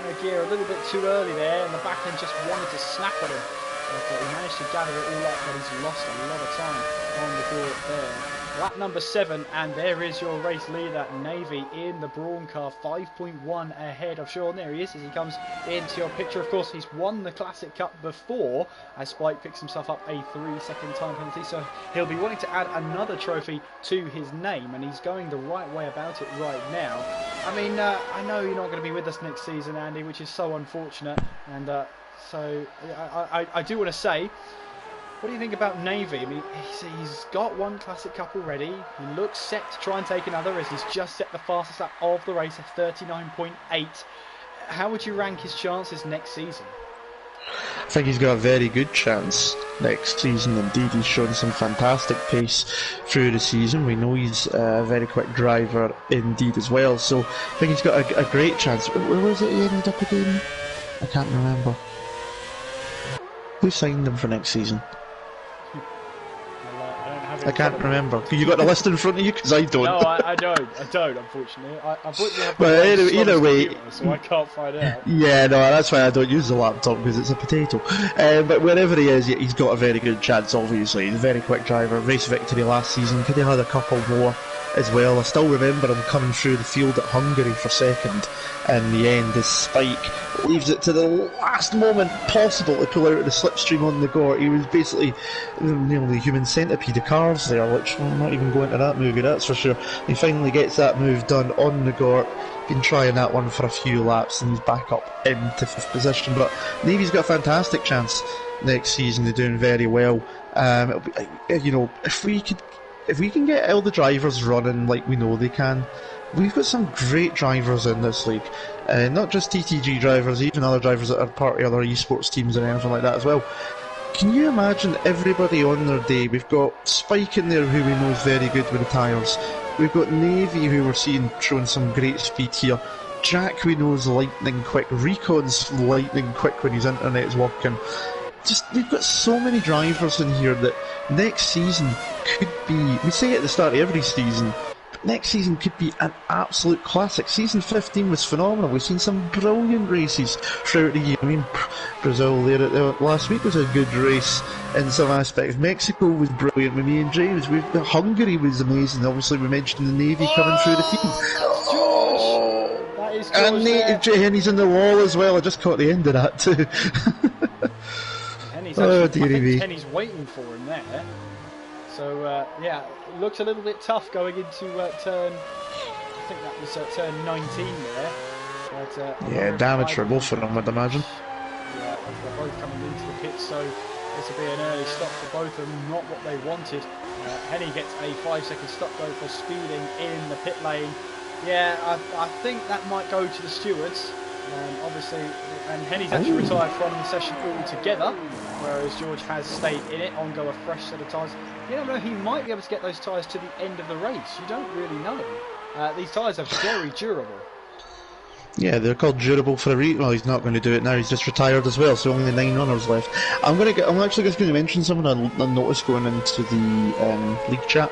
the gear a little bit too early there, and the back end just wanted to snap at him. But he managed to gather it all up, but he's lost a lot of time on the board there. Lap number 7, and there is your race leader, Navy, in the Brawn car, 5.1 ahead of Sean. There he is as he comes into your picture. Of course, he's won the Classic Cup before, as Spike picks himself up a 3-second time penalty, so he'll be wanting to add another trophy to his name, and he's going the right way about it right now. I mean, I know you're not going to be with us next season, Andy, which is so unfortunate, and so I do want to say, what do you think about Navy? I mean, he's got one Classic Cup already. He looks set to try and take another, as he's just set the fastest lap of the race at 39.8. How would you rank his chances next season? I think he's got a very good chance next season. Indeed, he's shown some fantastic pace through the season. We know he's a very quick driver indeed as well, so I think he's got a great chance. Where was it he ended up again? I can't remember. Who signed him for next season? I can't remember. You got the list in front of you? Because I don't. No, I don't, unfortunately. But either way, so I can't find out. Yeah, no, that's why I don't use the laptop, because it's a potato. But wherever he is, he's got a very good chance, obviously. He's a very quick driver. Race victory last season. Could have had a couple more as well. I still remember him coming through the field at Hungary for second. In the end, as Spike leaves it to the last moment possible to pull out of the slipstream on the Gort. He was basically nearly human centipede of cars there, which we'll not even go into that movie, that's for sure. He finally gets that move done on the Gort. Been trying that one for a few laps, and he's back up into 5th position. But Navy's got a fantastic chance next season of doing very well. It'll be, you know, if we can get all the drivers running like we know they can. We've got some great drivers in this league, not just TTG drivers, even other drivers that are part of other esports teams and anything like that as well. Can you imagine everybody on their day? We've got Spike in there, who we know is very good with the tyres. We've got Navy, who we're seeing showing some great speed here. Jack, we know, is lightning quick. Recon's lightning quick when his internet's working. We've got so many drivers in here that next season could be, we say at the start of every season, But next season could be an absolute classic. Season 15 was phenomenal. We've seen some brilliant races throughout the year. I mean, Brazil there last week was a good race in some aspects. Mexico was brilliant with me and James. Hungary was amazing. Obviously, we mentioned the Navy coming through the field. That is George. And he's in the wall as well. I just caught the end of that too. Henny's waiting for him there. So yeah, looks a little bit tough going into turn. I think that was turn 19 there. But, yeah, damage for both of them, I'd imagine. Yeah, they're both coming into the pit, so this will be an early stop for both of them. Not what they wanted. Henny gets a 5-second stop though for speeding in the pit lane. Yeah, I think that might go to the stewards. Obviously, and Henny's actually retired from the session altogether, whereas George has stayed in it, on go a fresh set of tyres. You don't know, he might be able to get those tyres to the end of the race. You don't really know. These tyres are very durable. Yeah, they're called durable for a reason. Well, he's not going to do it now. He's just retired as well, so only 9 runners left. I'm actually just going to mention something I noticed going into the league chat.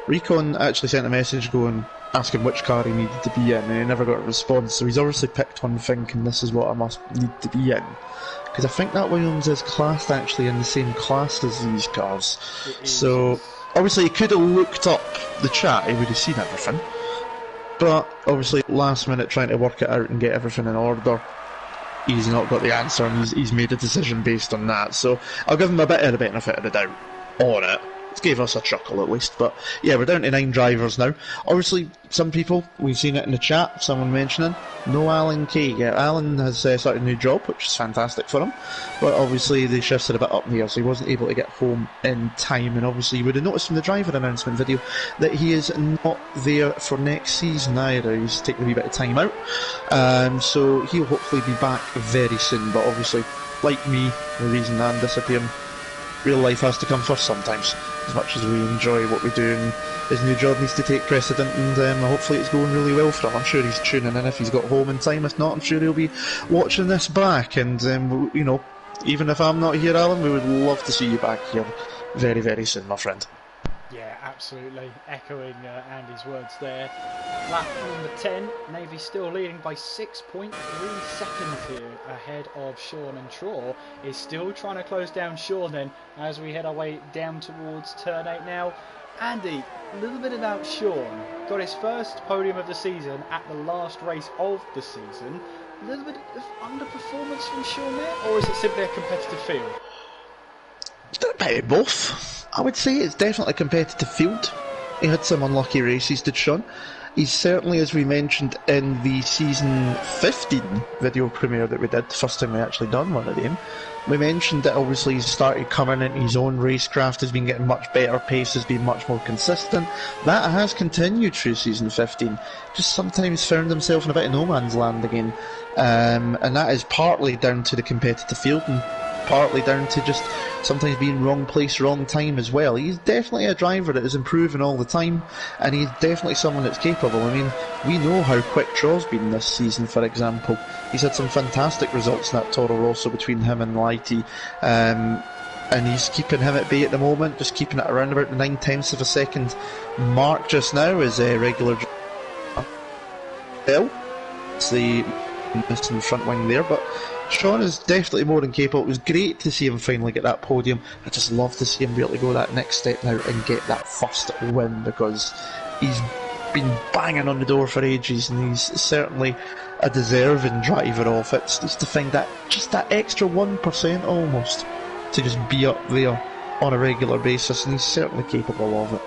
Recon actually sent a message asking which car he needed to be in, and he never got a response, so he's obviously picked one thinking this is what I must need to be in, because I think that Williams is classed actually in the same class as these cars. So obviously he could have looked up the chat, he would have seen everything, but obviously last minute trying to work it out and get everything in order, he's not got the answer, and he's made a decision based on that. So I'll give him a bit of the benefit of the doubt on it. It gave us a chuckle at least, but yeah, we're down to 9 drivers now. Obviously, some people, we've seen it in the chat, someone mentioning, no Alan Kay. Yeah, Alan has started a new job, which is fantastic for him, but obviously they shifted a bit up here, so he wasn't able to get home in time, and obviously you would have noticed from the driver announcement video that he is not there for next season either. He's taking a wee bit of time out, so he'll hopefully be back very soon, but obviously, like me, the reason I'm disappearing, real life has to come first sometimes, as much as we enjoy what we do, and his new job needs to take precedent, and hopefully it's going really well for him. I'm sure he's tuning in if he's got home in time. If not, I'm sure he'll be watching this back, and you know, even if I'm not here, Alan, we would love to see you back here very, very soon, my friend. Yeah, absolutely. Echoing Andy's words there. Lap number 10, Navy still leading by 6.3 seconds here ahead of Sean, and Traw is still trying to close down Sean then as we head our way down towards turn 8 now. Andy, a little bit about Sean. Got his first podium of the season at the last race of the season. A little bit of underperformance from Sean there, or is it simply a competitive field? It's a bit of both. I would say it's definitely a competitive field. He had some unlucky races, did Sean. He's certainly, as we mentioned in the season 15 video premiere that we did, the first time we actually done one of them, we mentioned that obviously he's started coming into his own racecraft, has been getting much better, pace has been much more consistent. That has continued through season 15. Just sometimes found himself in a bit of no man's land again. And that is partly down to the competitive field, and partly down to just sometimes being wrong place, wrong time as well. He's definitely a driver that is improving all the time, and he's definitely someone that's capable. I mean, we know how quick Traw's been this season, for example. He's had some fantastic results in that Toro Rosso between him and Lighty, and he's keeping him at bay at the moment, just keeping it around about the 9/10 of a second mark just now as a regular Bill. It's the missing front wing there, but Sean is definitely more than capable. It was great to see him finally get that podium. I just love to see him be able to go that next step now and get that first win, because he's been banging on the door for ages, and he's certainly a deserving driver of it. It's to find that just that extra 1% almost to just be up there on a regular basis, and he's certainly capable of it.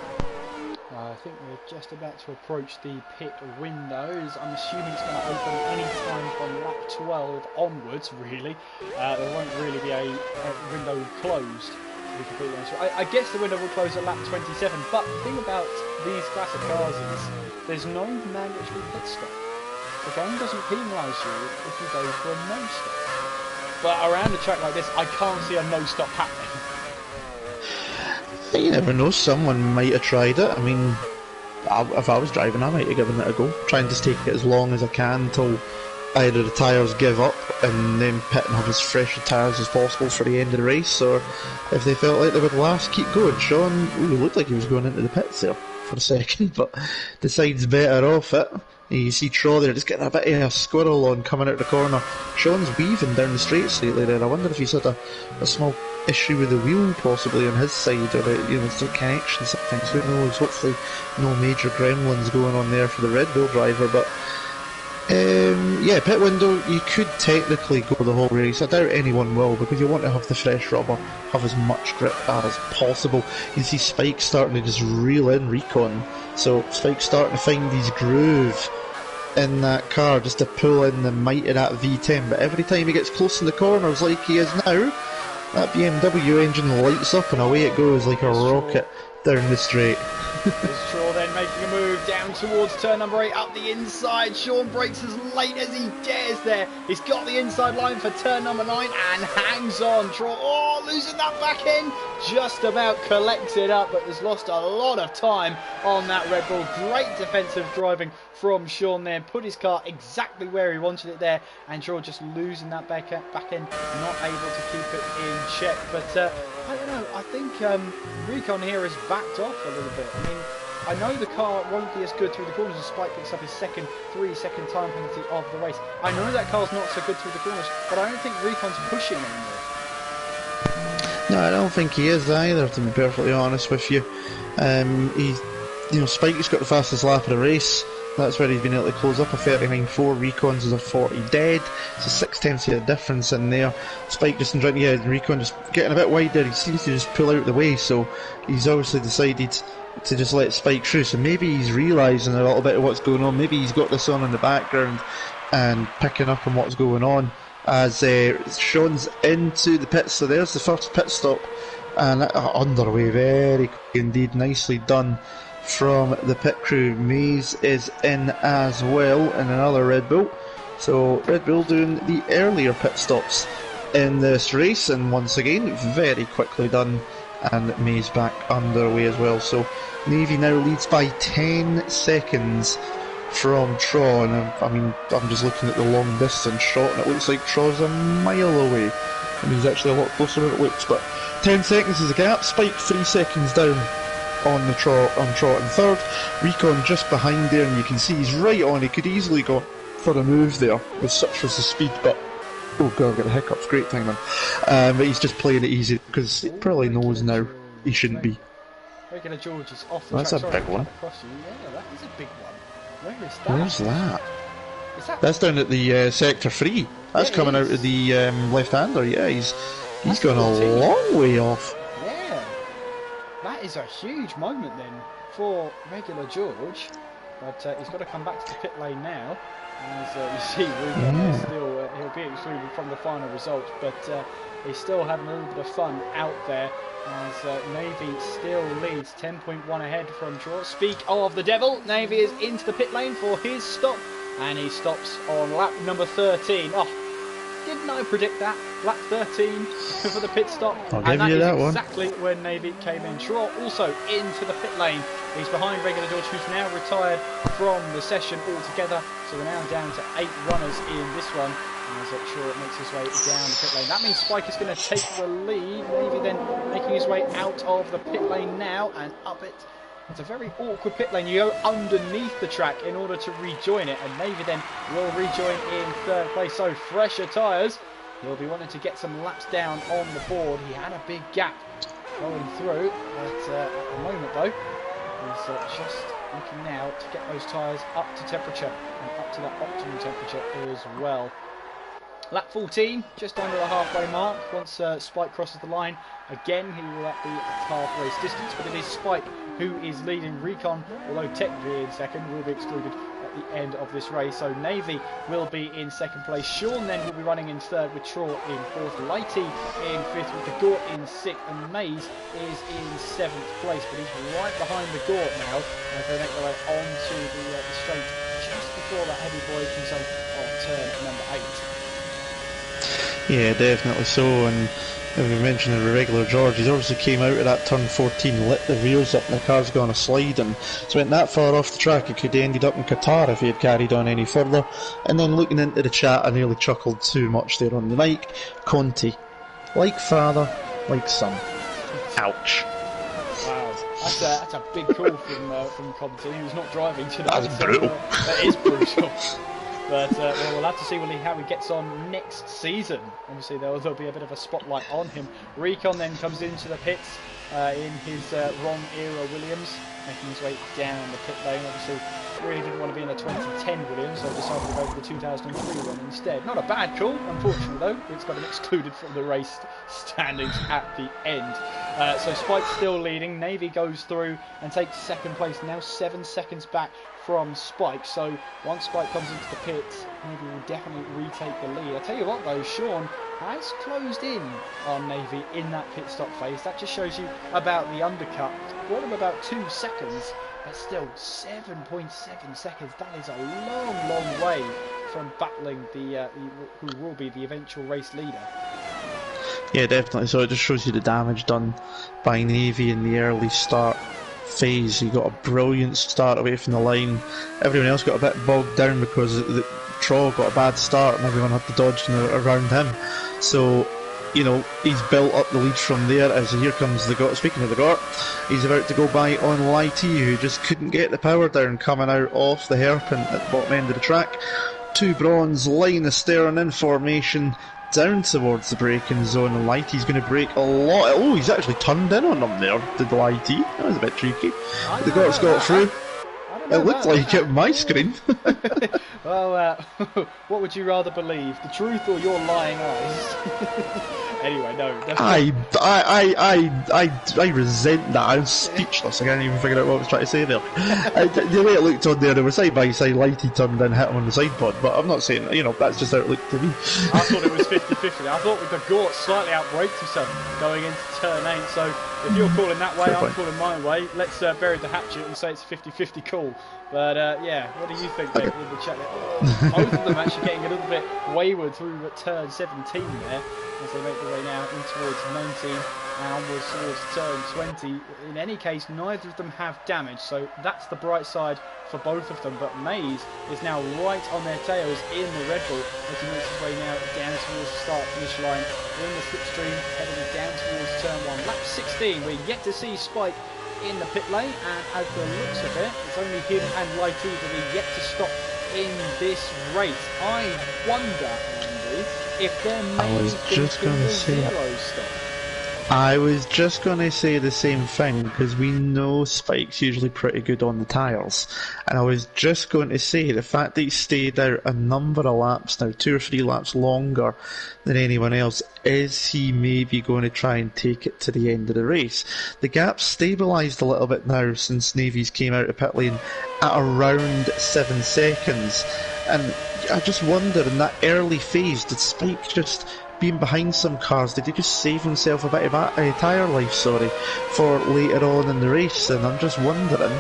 I think we're just about to approach the pit windows. I'm assuming it's going to open any time from lap 12 onwards, really. There won't really be a window closed, to be completely honest. I guess the window will close at lap 27, but the thing about these classic cars is there's no mandatory pit stop. The game doesn't penalise you if you go for a no-stop. But around a track like this, I can't see a no-stop happening. You never know, someone might have tried it. I mean, if I was driving, I might have given it a go. Try and just take it as long as I can until either the tyres give up and then pit and have as fresh of tyres as possible for the end of the race, or if they felt like they would last, keep going. Sean looked like he was going into the pits there. for a second, but decides better off it. You see Troll there just getting a bit of a squirrel on coming out the corner. Sean's weaving down the straight slightly there. I wonder if he's had a small issue with the wheel possibly on his side, or the connection sometimes. Who knows? Hopefully no major gremlins going on there for the Red Bull driver, but yeah, pit window, you could technically go the whole race. I doubt anyone will, because you want to have the fresh rubber, have as much grip as possible. You see Spike starting to just reel in Recon, so Spike's starting to find his groove in that car just to pull in the might of that V10, but every time he gets close in the corners like he is now, that BMW engine lights up and away it goes like a rocket down the straight. It's Shaw then making a move down towards turn number 8 up the inside. Sean brakes as late as he dares there. He's got the inside line for turn number 9 and hangs on. Troll, losing that back end. Just about collects it up, but has lost a lot of time on that Red Bull. Great defensive driving from Sean there. Put his car exactly where he wanted it there. And Troll just losing that back end, not able to keep it in check. But I don't know, I think Recon here has backed off a little bit. I mean, I know the car won't be as good through the corners as Spike picks up his 3-second time penalty of the race. I know that car's not so good through the corners, but I don't think Recon's pushing anymore. No, I don't think he is either, to be perfectly honest with you. Spike's got the fastest lap of the race. That's where he's been able to close up a 39.4. Recon's is a 40 dead. So 6/10 of a difference in there. Spike just enjoying, Recon just getting a bit wide there. He seems to just pull out the way, so he's obviously decided to just let Spike through. So maybe he's realising a little bit of what's going on. Maybe he's got this on in the background and picking up on what's going on as Sean's into the pits. So there's the first pit stop, and underway very quick indeed. Nicely done from the pit crew. Maze is in as well in another Red Bull. So Red Bull doing the earlier pit stops in this race, and once again very quickly done, and Maze back underway as well. So Navy now leads by 10 seconds from Tron. I mean, I'm just looking at the long distance shot and it looks like Tron's a mile away, and he's actually a lot closer than it looks, but 10 seconds is the gap. Spike 3 seconds down on Trot in third. Recon just behind there, and you can see he's right on. He could easily go for a move there with such was the speed, but oh god, I got the hiccups. Great timing. But he's just playing it easy because he probably knows now he shouldn't be. Regular George is off the That's track. a big one. Yeah, that is a big one. Where is that? Where's that? Is that? That's down at the sector 3. That's coming out of the left-hander. Yeah, he's gone a long way off. Yeah, that is a huge moment then for regular George, but he's got to come back to the pit lane now. As you see, Ruben is still he'll be excluded from the final results, but he's still having a little bit of fun out there. As Navy still leads 10.1 ahead from Draw. Speak of the devil, Navy is into the pit lane for his stop, and he stops on lap number 13. Oh, didn't I predict that? Lap 13 for the pit stop. I'll give you that one. Exactly when Navy came in. Shaw also into the pit lane. He's behind regular George, who's now retired from the session altogether. So we're now down to 8 runners in this one. As Shaw makes his way down the pit lane. That means Spike is going to take the lead. Navy then making his way out of the pit lane now and up it. It's a very awkward pit lane. You go underneath the track in order to rejoin it, and Navy then will rejoin in third place. So fresher tyres. He'll be wanting to get some laps down on the board. He had a big gap going through, but at the moment though, he's just looking now to get those tyres up to temperature and up to that optimal temperature as well. Lap 14, just under the halfway mark. Once Spike crosses the line, again he will be at half race distance, but it is Spike who is leading. Recon, although technically in second, will be excluded at the end of this race. So Navy will be in second place. Sean then will be running in third with Traw in fourth. Lighty in fifth with the Gort in sixth, and Maze is in seventh place, but he's right behind the Gort now as they make their way onto the straight just before that heavy braking zone of turn number 8. Yeah, definitely so, and we mentioned the regular George, he's obviously came out of that turn 14, lit the rears up, and the car's gone a slide, and so went that far off the track. He could have ended up in Qatar if he had carried on any further. And then looking into the chat, I nearly chuckled too much there on the mic. Conti, like father, like son. Ouch. Wow. That's a big call from Compton. He was not driving tonight. That's brutal. That is brutal. But well, we'll have to see how he gets on next season. Obviously, there'll be a bit of a spotlight on him. Recon then comes into the pits in his wrong era Williams, making his way down the pit lane. Obviously, really didn't want to be in the 2010 Williams, so decided to go for the 2003 one instead. Not a bad call, unfortunately though. It's got him excluded from the race standings at the end. So Spike's still leading. Navy goes through and takes second place, now 7 seconds back from Spike. So once Spike comes into the pits, Navy will definitely retake the lead. I tell you what though, Sean has closed in on Navy in that pit stop phase. That just shows you about the undercut. Brought him about 2 seconds, but still 7.7 seconds. That is a long, long way from battling the who will be the eventual race leader. Yeah, definitely. So it just shows you the damage done by Navy in the early start phase. He got a brilliant start away from the line. Everyone else got a bit bogged down because the Troll got a bad start and everyone had to dodge around him. So, you know, he's built up the lead from there as here comes the GOT. Speaking of the GOT, he's about to go by on Lighty, who just couldn't get the power down coming out off the hairpin at the bottom end of the track. 2 bronze, line astern in formation, down towards the braking zone. Lighty's going to brake a lot. Oh, he's actually turned in on them there, did Lighty. That was a bit cheeky. The GOT's got through. It looked like it on my screen. Well, what would you rather believe, the truth or your lying eyes? Anyway, no. I resent that. I'm speechless. I can't even figure out what I was trying to say there. The way it looked on there, they were side by side. Lighty turned in, hit him on the side pod. But I'm not saying, you know, that's just how it looked to me. I thought it was 50-50. I thought with the Gort slightly outbraked himself going into turn 8. So if you're calling that way, I'm calling my way. Let's bury the hatchet and say it's a 50-50 call. But yeah, what do you think, Dave, in the chat there? Both of them actually getting a little bit wayward through turn 17 there, as they make their way now in towards 19 and onwards towards turn 20. In any case, neither of them have damage, so that's the bright side for both of them. But Maze is now right on their tails in the Red Bull as he makes his way now down towards the start-finish line in the slipstream, heading down towards turn 1. Lap 16, we're yet to see Spike in the pit lane, and as the looks of it, it's only him and Lighty that are yet to stop in this race. I wonder, Andy, if there may be a zero stop. I was just going to say the same thing, because we know Spike's usually pretty good on the tyres. And I was just going to say, the fact that he stayed out a number of laps now, 2 or 3 laps longer than anyone else, is he maybe going to try and take it to the end of the race? The gap's stabilised a little bit now since Navy's came out of pit lane at around 7 seconds. And I just wonder, in that early phase, did Spike just, being behind some cars, did he just save himself a bit of tyre life, for later on in the race? And I'm just wondering,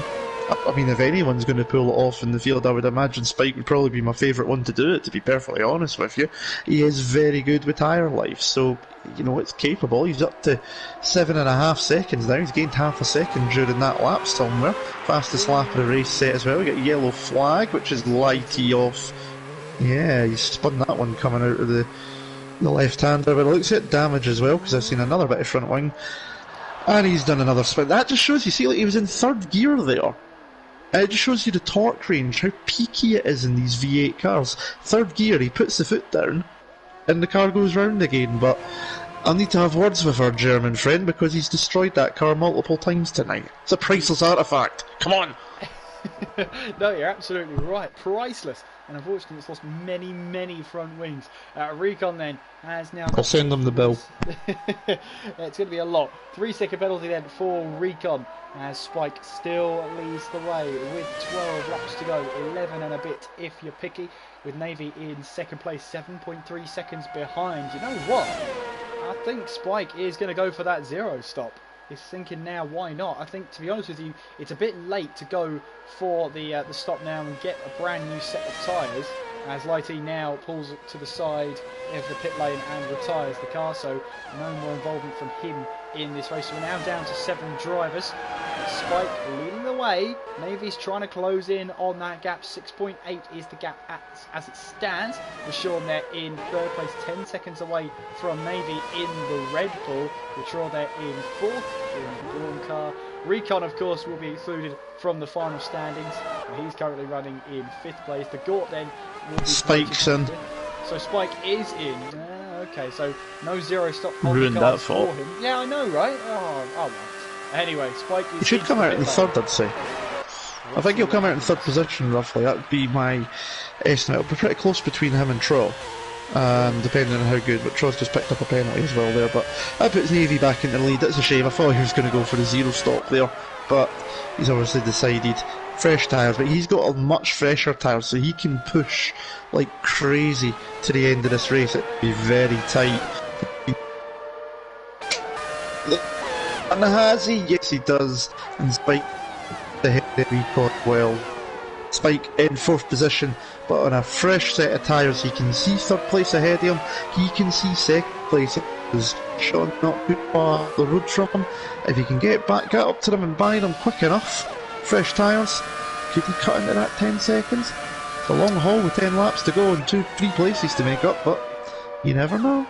I mean, if anyone's going to pull it off in the field, I would imagine Spike would probably be my favourite one to do it, to be perfectly honest with you. He is very good with tyre life, so, you know, it's capable. He's up to 7.5 seconds now. He's gained half a second during that lap somewhere. Fastest lap of the race set as well. We got a yellow flag, which is Lighty off. Yeah, he spun that one coming out of the left-hander, but it looks at damage as well, because I've seen another bit of front wing, and he's done another spin. That just shows you, see, like, he was in 3rd gear there. It just shows you the torque range, how peaky it is in these V8 cars. 3rd gear, he puts the foot down, and the car goes round again. But I'll need to have words with our German friend, because he's destroyed that car multiple times tonight. It's a priceless artefact. Come on! No, you're absolutely right. Priceless. And unfortunately, it's lost many, many front wings. Recon then has now... I'll send them the bill. It's going to be a lot. 3-second penalty then for Recon, as Spike still leads the way with 12 laps to go. 11 and a bit if you're picky, with Navy in 2nd place, 7.3 seconds behind. You know what? I think Spike is going to go for that zero stop. He's thinking now, why not? I think, to be honest with you, it's a bit late to go for the stop now and get a brand new set of tyres, as Lighty now pulls to the side of the pit lane and retires the car, so no more involvement from him in this race. So we're now down to 7 drivers. Spike leading the way. Navy's trying to close in on that gap. 6.8 is the gap as it stands. With Sean there in third place, 10 seconds away from Navy in the Red Bull. Withdraw there in fourth in the Dawn car. Recon, of course, will be excluded from the final standings. He's currently running in fifth place. The Gort then will be Spike's in. So Spike is in. Okay, so no zero stop on Ruined the that cards fault. for him. Yeah, I know, right? Oh well. Anyway, Spike is. He should come out in third, I'd say. I think he'll come out in third position, roughly. That would be my estimate. It'll be pretty close between him and Tro, depending on how good. But Tro's just picked up a penalty as well there. But that puts Navy back in the lead. That's a shame. I thought he was going to go for the zero stop there, but he's obviously decided fresh tyres. But he's got a much fresher tyre, so he can push like crazy to the end of this race. It'll be very tight. And has he? Yes, he does. And Spike ahead of Recon well. Spike in fourth position, but on a fresh set of tyres, he can see third place ahead of him. He can see second place. Is Sean not too far up the road from him? If he can get up to them and buy them quick enough, fresh tyres, could he cut into that 10 seconds? It's a long haul with 10 laps to go and 2-3 places to make up, but you never know.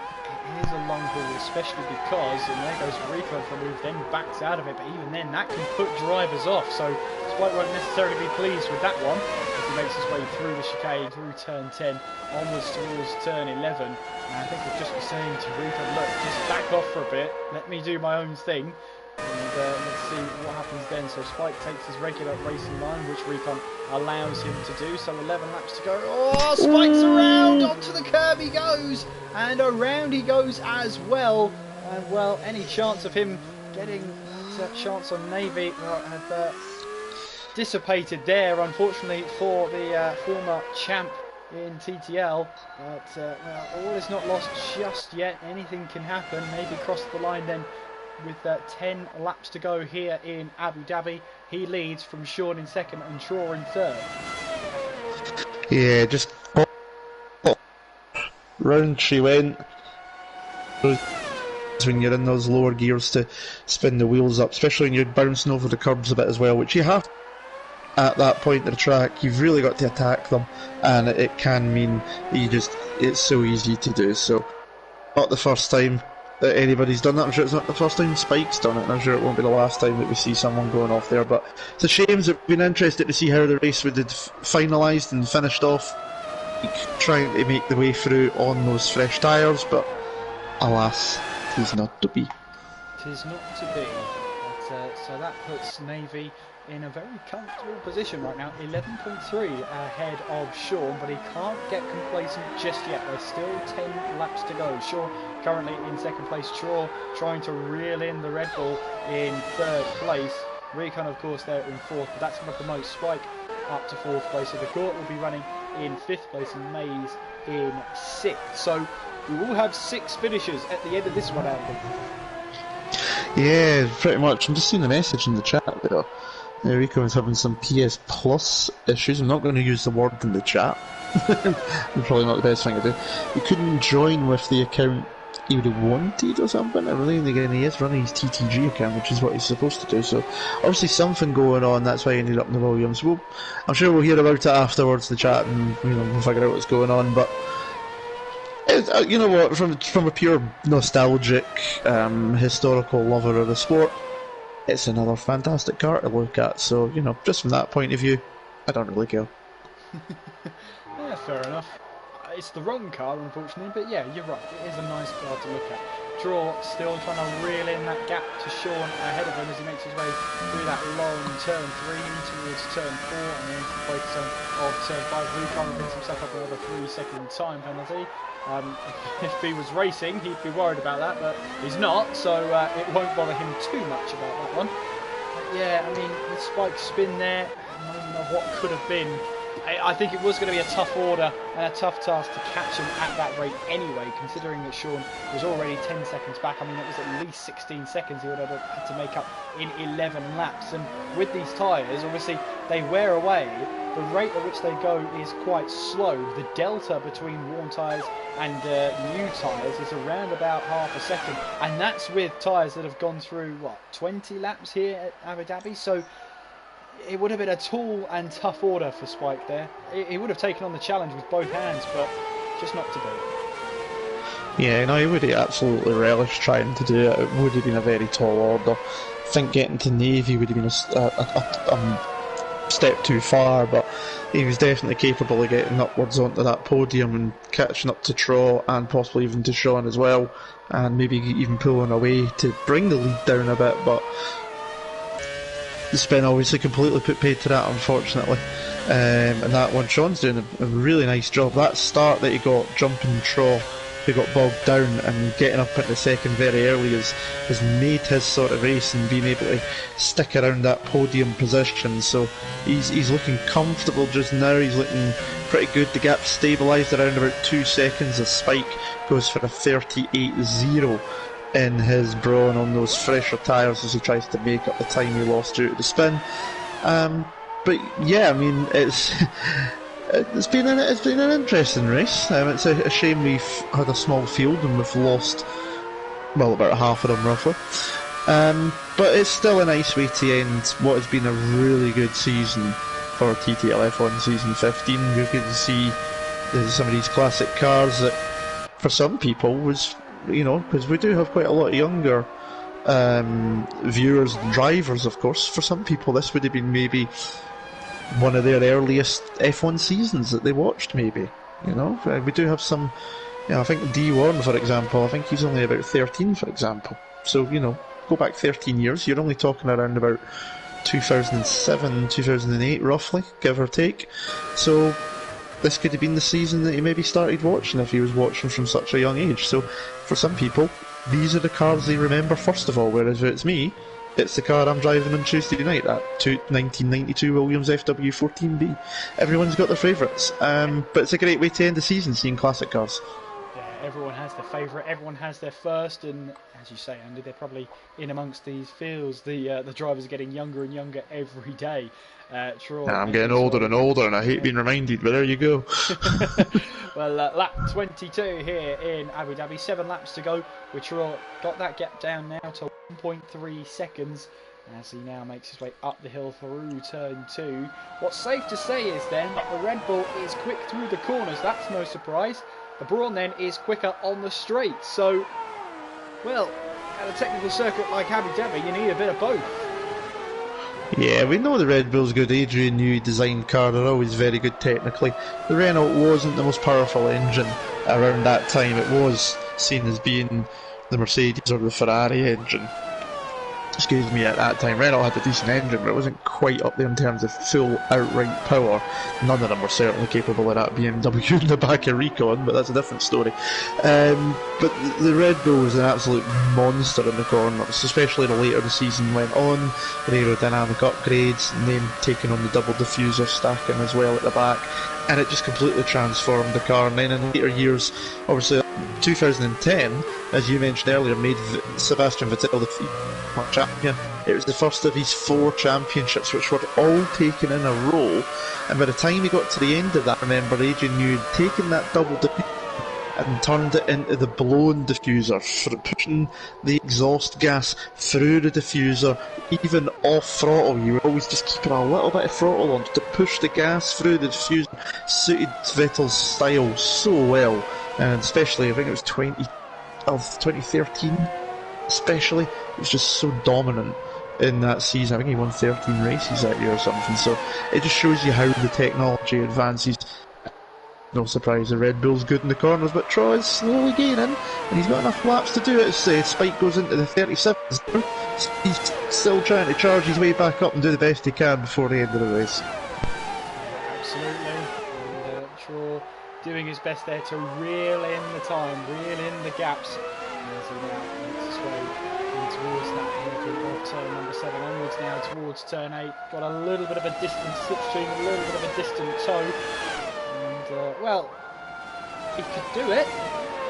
It is a long haul, especially because, and there goes Recon for a move, then backs out of it, but even then that can put drivers off, so Spike won't necessarily be pleased with that one as he makes his way through the chicane, through turn 10, onwards towards turn 11, and I think we'll just be saying to Recon, look, just back off for a bit, let me do my own thing, and let's see what happens then. So Spike takes his regular racing line, which Recon allows him to do. So 11 laps to go. Oh, Spike's around, onto the curb he goes, and around he goes as well. And well, any chance of him getting that chance on Navy have dissipated there, unfortunately for the former champ in TTL. But well, all is not lost just yet. Anything can happen. Maybe cross the line then. With 10 laps to go here in Abu Dhabi, he leads from Sean in second and Troy in third. Yeah, just round she went. When you're in those lower gears to spin the wheels up, especially when you're bouncing over the curbs a bit as well, which you have at that point of the track. You've really got to attack them, and it can mean it's so easy to do. So, not the first time that anybody's done that. I'm sure it's not the first time Spike's done it, and I'm sure it won't be the last time that we see someone going off there. But it's a shame. It's been interested to see how the race would have finalised and finished off, trying to make the way through on those fresh tyres, but alas, 'tis not to be. 'Tis not to be. But, so that puts Navy in a very comfortable position right now, 11.3 ahead of Sean, but he can't get complacent just yet. There's still 10 laps to go. Sean currently in second place. Troy trying to reel in the Red Bull in third place. Recon, of course, there in fourth, but that's going to promote Spike up to fourth place. So the Court will be running in fifth place and Maze in sixth. So we will have 6 finishers at the end of this one, Andy. Yeah, pretty much. I'm just seeing the message in the chat there. Rico is having some PS Plus issues. I'm not going to use the word in the chat. Probably not the best thing to do. He couldn't join with the account he would have wanted or something. I really think he is running his TTG account, which is what he's supposed to do. So obviously something going on. That's why he ended up in the Williams. I'm sure we'll hear about it afterwards in the chat, and we'll figure out what's going on. But you know what? From a pure nostalgic, historical lover of the sport, it's another fantastic car to look at, so, just from that point of view, I don't really care. Yeah, fair enough. It's the wrong car, unfortunately, but yeah, you're right, it is a nice car to look at. Draw still trying to reel in that gap to Sean ahead of him as he makes his way through that long turn 3 towards turn 4 and then into the focus zone of turn 5. Recon brings himself up another 3-second time penalty. If he was racing, he'd be worried about that, but he's not, so it won't bother him too much about that one. But yeah, I mean, the Spike spin there, moment of what could have been. I think it was going to be a tough order and a tough task to catch him at that rate anyway, considering that Sean was already 10 seconds back. I mean, it was at least 16 seconds he would have had to make up in 11 laps. And with these tyres, obviously, they wear away. The rate at which they go is quite slow. The delta between worn tyres and new tyres is around about half a second. And that's with tyres that have gone through, what, 20 laps here at Abu Dhabi? So it would have been a tall and tough order for Spike there. He would have taken on the challenge with both hands, but just not to be. Yeah, no, he would have absolutely relished trying to do it. It would have been a very tall order. I think getting to Navy would have been a step too far, but he was definitely capable of getting upwards onto that podium and catching up to Troll and possibly even to Sean as well, and maybe even pulling away to bring the lead down a bit, but the spin obviously completely put paid to that, unfortunately. And that one, Sean's doing a really nice job. That start that he got jumping Troll, who got bogged down, and getting up into second very early has made his sort of race and being able to stick around that podium position. So he's looking comfortable just now. He's looking pretty good. The gap stabilised around about 2 seconds as Spike goes for a 38.0 in his Brawn on those fresher tyres as he tries to make up the time he lost due to the spin. But yeah, I mean, it's been an interesting race. It's a shame we've had a small field and we've lost, well, about half of them roughly. But it's still a nice way to end what has been a really good season for TTL F1 season 15. You can see some of these classic cars that, for some people, was, you know, because we do have quite a lot of younger viewers and drivers, of course. For some people, this would have been maybe one of their earliest F1 seasons that they watched, maybe. You know, we do have some, you know, I think D. Warren, for example, I think he's only about 13, for example. So, you know, go back 13 years, you're only talking around about 2007, 2008, roughly, give or take. So this could have been the season that he maybe started watching if he was watching from such a young age. So for some people, these are the cars they remember first of all, whereas it's me, it's the car I'm driving on Tuesday night, that 1992 Williams FW14B. Everyone's got their favourites, but it's a great way to end the season, seeing classic cars. Yeah, everyone has their favourite, everyone has their first, and as you say, Andy, they're probably in amongst these fields. The drivers are getting younger and younger every day. I'm getting older and older, and I hate being reminded, but there you go. Well, lap 22 here in Abu Dhabi, 7 laps to go. Troy got that gap down now to 1.3 seconds as he now makes his way up the hill through turn 2. What's safe to say is then that the Red Bull is quick through the corners, that's no surprise. The Brawn then is quicker on the straight, so, well, at a technical circuit like Abu Dhabi, you need a bit of both. Yeah, we know the Red Bull's good. Adrian Newey designed car, they're always very good technically. The Renault wasn't the most powerful engine around that time. It was seen as being the Mercedes or the Ferrari engine. Excuse me, at that time. Renault had a decent engine, but it wasn't quite up there in terms of full outright power. None of them were certainly capable of that BMW in the back of Recon, but that's a different story. But the Red Bull was an absolute monster in the corners, especially the later the season went on, with aerodynamic upgrades, and then taking on the double diffuser stacking as well at the back, and it just completely transformed the car. And then in later years, obviously 2010, as you mentioned earlier, made Sebastian Vettel the FIFA champion. It was the first of his 4 championships, which were all taken in a row, and by the time he got to the end of that, remember, Adrian Newey had taken that double diffuser and turned it into the blown diffuser, for pushing the exhaust gas through the diffuser, even off throttle. You were always just keeping a little bit of throttle on to push the gas through the diffuser. Suited Vettel's style so well, and especially I think it was 2013 especially, it was just so dominant in that season. I think he won 13 races that year or something, so it just shows you how the technology advances. No surprise the Red Bull's good in the corners, but Troy is slowly gaining, and he's got enough laps to do it. Spike goes into the 37s, he's still trying to charge his way back up and do the best he can before the end of the race. Absolutely, and Troy doing his best there to reel in the time, reel in the gaps, as he now makes his way towards that hairpin of turn number 7 onwards now towards turn 8. Got a little bit of a distant slipstream, a little bit of a distant toe. And, well, he could do it.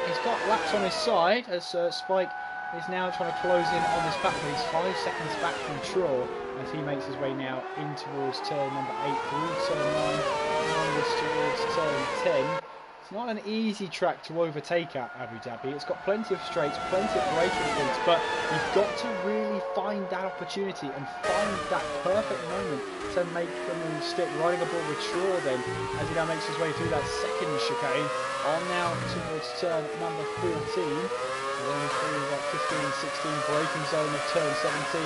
He's got laps on his side as Spike is now trying to close in on this battle. He's 5 seconds back from Troll as he makes his way now in towards turn number 8 through turn 9 onwards towards turn 10. It's not an easy track to overtake at Abu Dhabi. It's got plenty of straights, plenty of braking points, but you've got to really find that opportunity and find that perfect moment to make the move stick. Riding aboard with Troll then as he now makes his way through that second chicane on now towards turn number 14. Then through that 15-16 braking zone of turn 17,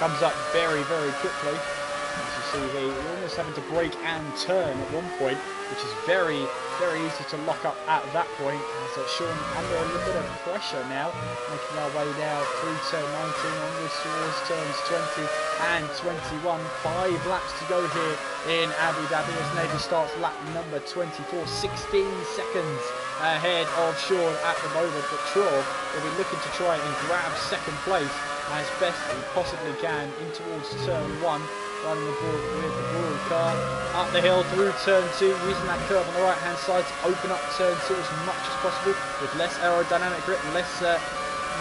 comes up very, very quickly. As you see here, you're almost having to brake and turn at one point, which is very, very easy to lock up at that point. As Sean under a little bit of pressure now, making our way now through turn 19 onwards towards turns 20 and 21. 5 laps to go here in Abu Dhabi as Navy starts lap number 24, 16 seconds ahead of Sean at the moment, but Troll will be looking to try and grab second place as best he possibly can in towards turn 1, running aboard with the Royal car up the hill through turn 2, using that curve on the right hand side to open up turn 2 as much as possible with less aerodynamic grip, less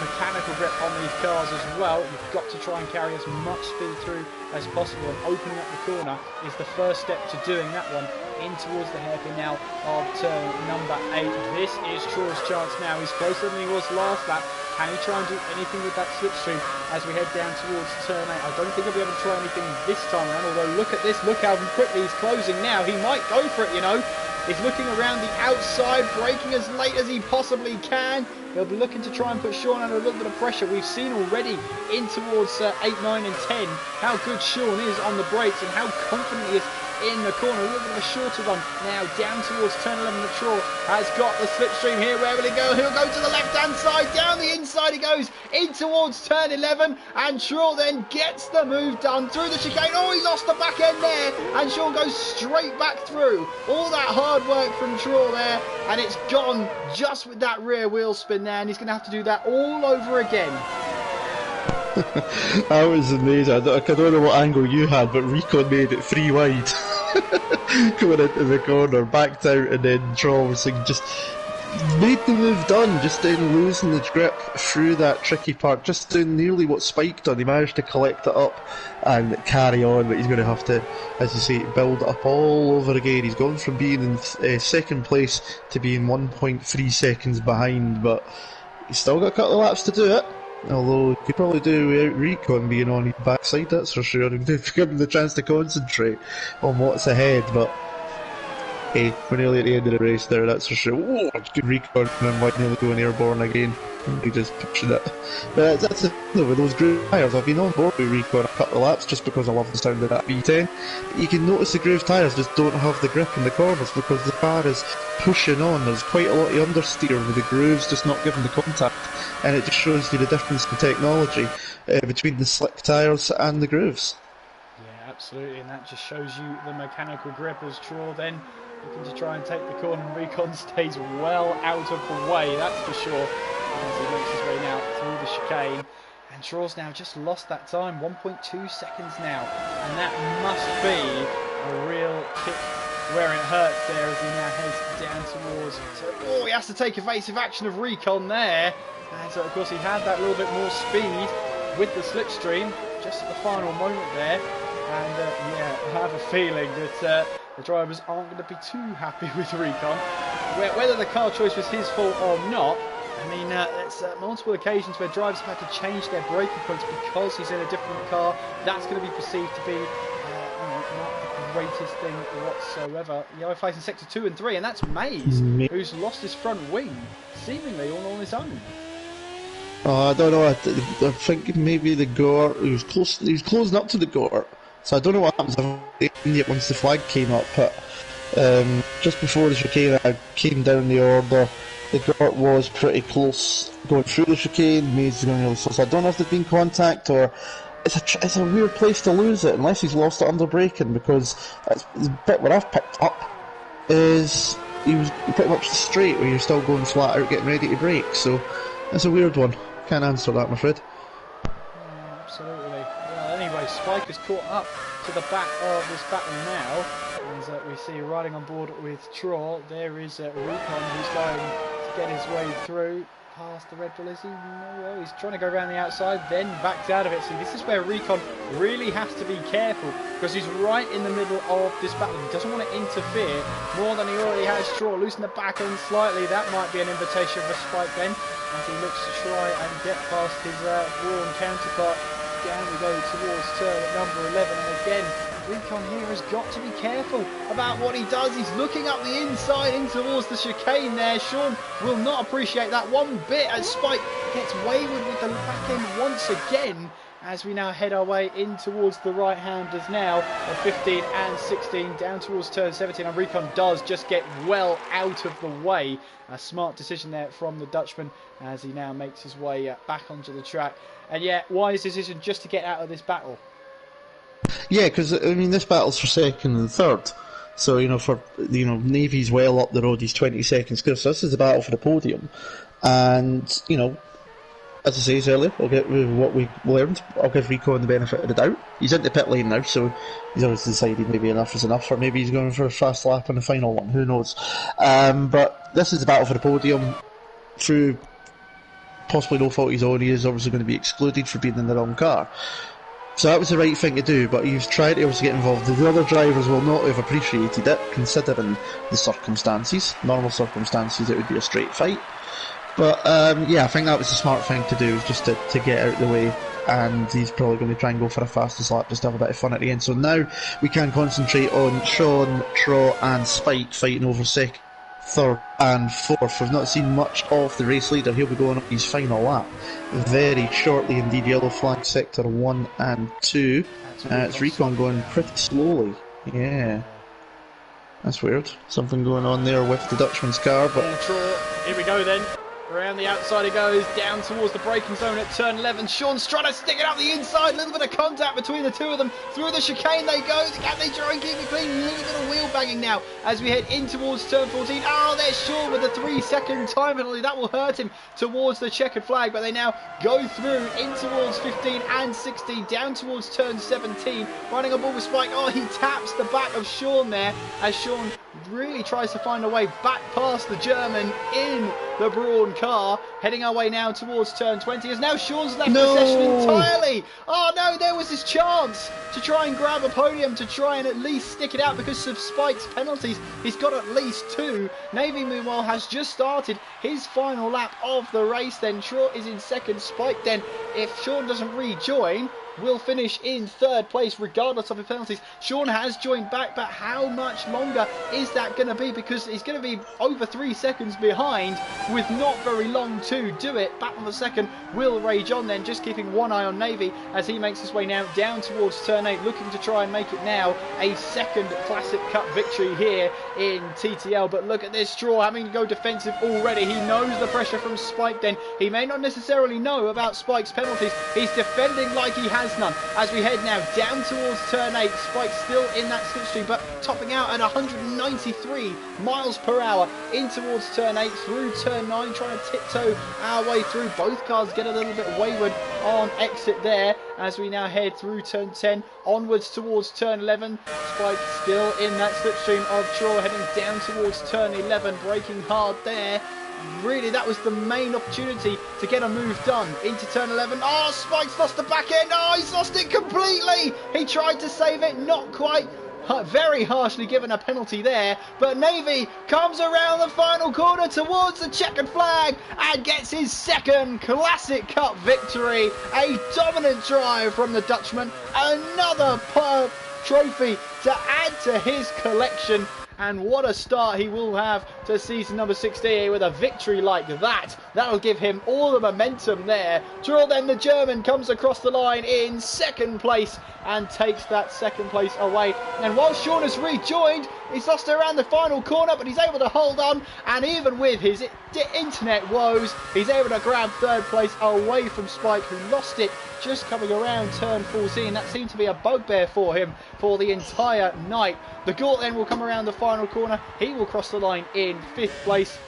mechanical grip on these cars as well. You've got to try and carry as much speed through as possible, and opening up the corner is the first step to doing that one in towards the hairpin now of turn number 8. This is Troll's chance now. He's closer than he was last lap. Can he try and do anything with that slipstream as we head down towards turn 8? I don't think he'll be able to try anything this time around, although look at this, look how quickly he's closing now. He might go for it, you know. He's looking around the outside, braking as late as he possibly can. He'll be looking to try and put Sean under a little bit of pressure. We've seen already in towards 8, 9 and 10 how good Sean is on the brakes and how confident he is in the corner. A little bit of a shorter run now down towards turn 11. The Troll has got the slipstream here. Where will he go? He'll go to the left hand side. Down the inside he goes in towards turn 11, and Troll then gets the move done through the chicane. Oh, he lost the back end there, and Sean goes straight back through. All that hard work from Troll there, and it's gone just with that rear wheel spin there, and he's going to have to do that all over again. That was amazing. I don't know what angle you had, but Recon made it 3 wide. Coming into the corner, backed out, and then Troll was just made the move done, just then losing the grip through that tricky part, just doing nearly what Spike done. He managed to collect it up and carry on, but he's going to have to, as you say, build it up all over again. He's gone from being in second place to being 1.3 seconds behind, but he's still got a couple of laps to do it. Although he could probably do without Recon being on his backside, that's for sure. And give him the chance to concentrate on what's ahead, but hey, we're nearly at the end of the race there, that's for sure. Whoa, good Recon, and might nearly going airborne again. He just pictured it. But that's the thing with those groove tyres. I've been on board with Recon a couple of laps just because I love the sound of that V10. But you can notice the groove tyres just don't have the grip in the corners because the car is pushing on. There's quite a lot of understeer with the grooves just not giving the contact. And it just shows you the difference in technology between the slick tyres and the grooves. Yeah, absolutely, and that just shows you the mechanical grip as Troll then looking to try and take the corner, and Recon stays well out of the way, that's for sure, as he makes his way now through the chicane. And Troll's now just lost that time, 1.2 seconds now, and that must be a real kick where it hurts there as he now heads down towards. Oh, he has to take evasive action of Recon there. And so, of course, he had that little bit more speed with the slipstream just at the final moment there. And yeah, I have a feeling that the drivers aren't going to be too happy with Recon. Whether the car choice was his fault or not, I mean, it's multiple occasions where drivers have had to change their braking points because he's in a different car. That's going to be perceived to be not the greatest thing whatsoever. Yellow flags in sector 2 and 3, and that's Maze, who's lost his front wing, seemingly all on his own. I don't know. I think maybe the Gore. He was closing up to the Gore. So I don't know what happens yet once the flag came up. But just before the chicane, I came down the order. The Gore was pretty close going through the chicane. Maze is going really slow. So I don't know if there's been contact or it's a weird place to lose it unless he's lost it under braking, because that's the bit where I've picked up is he was pretty much straight where you're still going flat out getting ready to brake. So it's a weird one. Can't answer that, I'm afraid. Spike has caught up to the back of this battle now. As we see riding on board with Troll, there is Recon who's going to get his way through. Past the Red Bull, is he? No, he's trying to go around the outside, then backs out of it. See, this is where Recon really has to be careful, because he's right in the middle of this battle. He doesn't want to interfere more than he already has. Troll loosen the back end slightly. That might be an invitation for Spike then, as he looks to try and get past his Brawn counterpart. Down we go towards turn at number 11, and again, Recon here has got to be careful about what he does. He's looking up the inside in towards the chicane there. Sean will not appreciate that one bit as Spike gets wayward with the back end once again, as we now head our way in towards the right-handers now of 15 and 16 down towards turn 17, and Recon does just get well out of the way. A smart decision there from the Dutchman as he now makes his way back onto the track. And yeah, wise decision just to get out of this battle. Yeah, because I mean, this battle's for second and third, so Navy's well up the road. He's 20 seconds clear, so this is a battle for the podium. And as I said earlier, I'll get what we learned. I'll give Recon the benefit of the doubt. He's into pit lane now, so he's always decided maybe enough is enough, or maybe he's going for a fast lap in the final one. Who knows? But this is the battle for the podium. Through possibly no fault of his own, he is obviously going to be excluded for being in the wrong car. So that was the right thing to do, but he's tried to obviously get involved. The other drivers will not have appreciated it, considering the circumstances. Normal circumstances, it would be a straight fight. But yeah, I think that was the smart thing to do, just to get out of the way. And he's probably going to try and go for a fastest lap, just to have a bit of fun at the end. So now we can concentrate on Sean, Tro and Spike fighting over second, third and fourth. We've not seen much of the race leader. He'll be going up his final lap very shortly indeed. Yellow flag sector 1 and 2. It's Recon going pretty slowly. Yeah, that's weird. Something going on there with the Dutchman's car. But here we go then. Around the outside he goes, down towards the braking zone at turn 11. Sean's trying to stick it out the inside. A little bit of contact between the two of them. Through the chicane they go. Can they try and keep it clean? A little bit of wheel banging now as we head in towards turn 14. Oh, there's Sean with a 3-second time penalty. That will hurt him towards the checkered flag. But they now go through in towards 15 and 16, down towards turn 17. Running a ball with Spike. Oh, he taps the back of Sean there as Sean really tries to find a way back past the German in the Brawn car. Heading our way now towards turn 20 as now Sean's left the session entirely. Oh no, there was his chance to try and grab a podium, to try and at least stick it out because of Spike's penalties. He's got at least 2. Navy meanwhile has just started his final lap of the race then. Trot is in second. Spike then, if Sean doesn't rejoin, will finish in third place regardless of the penalties. Sean has joined back, but how much longer is that going to be? Because he's going to be over 3 seconds behind with not very long to do it. Back on the second will rage on then, just keeping one eye on Navy as he makes his way now down towards turn 8, looking to try and make it now a second Classic Cup victory here in TTL. But look at this, Straw having to go defensive already. He knows the pressure from Spike then. He may not necessarily know about Spike's penalties. He's defending like he has none as we head now down towards turn 8. Spike still in that slipstream, but topping out at 193 miles per hour in towards turn 8, through turn 9, trying to tiptoe our way through. Both cars get a little bit wayward on exit there as we now head through turn 10 onwards towards turn 11. Spike still in that slipstream of Troy, heading down towards turn 11, braking hard there. Really, that was the main opportunity to get a move done into turn 11. Oh, Spike's lost the back end. Oh, he's lost it completely. He tried to save it, not quite. Very harshly given a penalty there, but Navy comes around the final corner towards the checkered flag and gets his second Classic Cup victory. A dominant drive from the Dutchman, another trophy to add to his collection. And what a start he will have to season number 16 with a victory like that. That'll give him all the momentum there. Draw then the German comes across the line in second place and takes that second place away. And while Sean has rejoined, he's lost around the final corner, but he's able to hold on. And even with his internet woes, he's able to grab third place away from Spike, who lost it just coming around turn 14. That seemed to be a bugbear for him for the entire night. The Gort then will come around the final corner. He will cross the line in 5th place.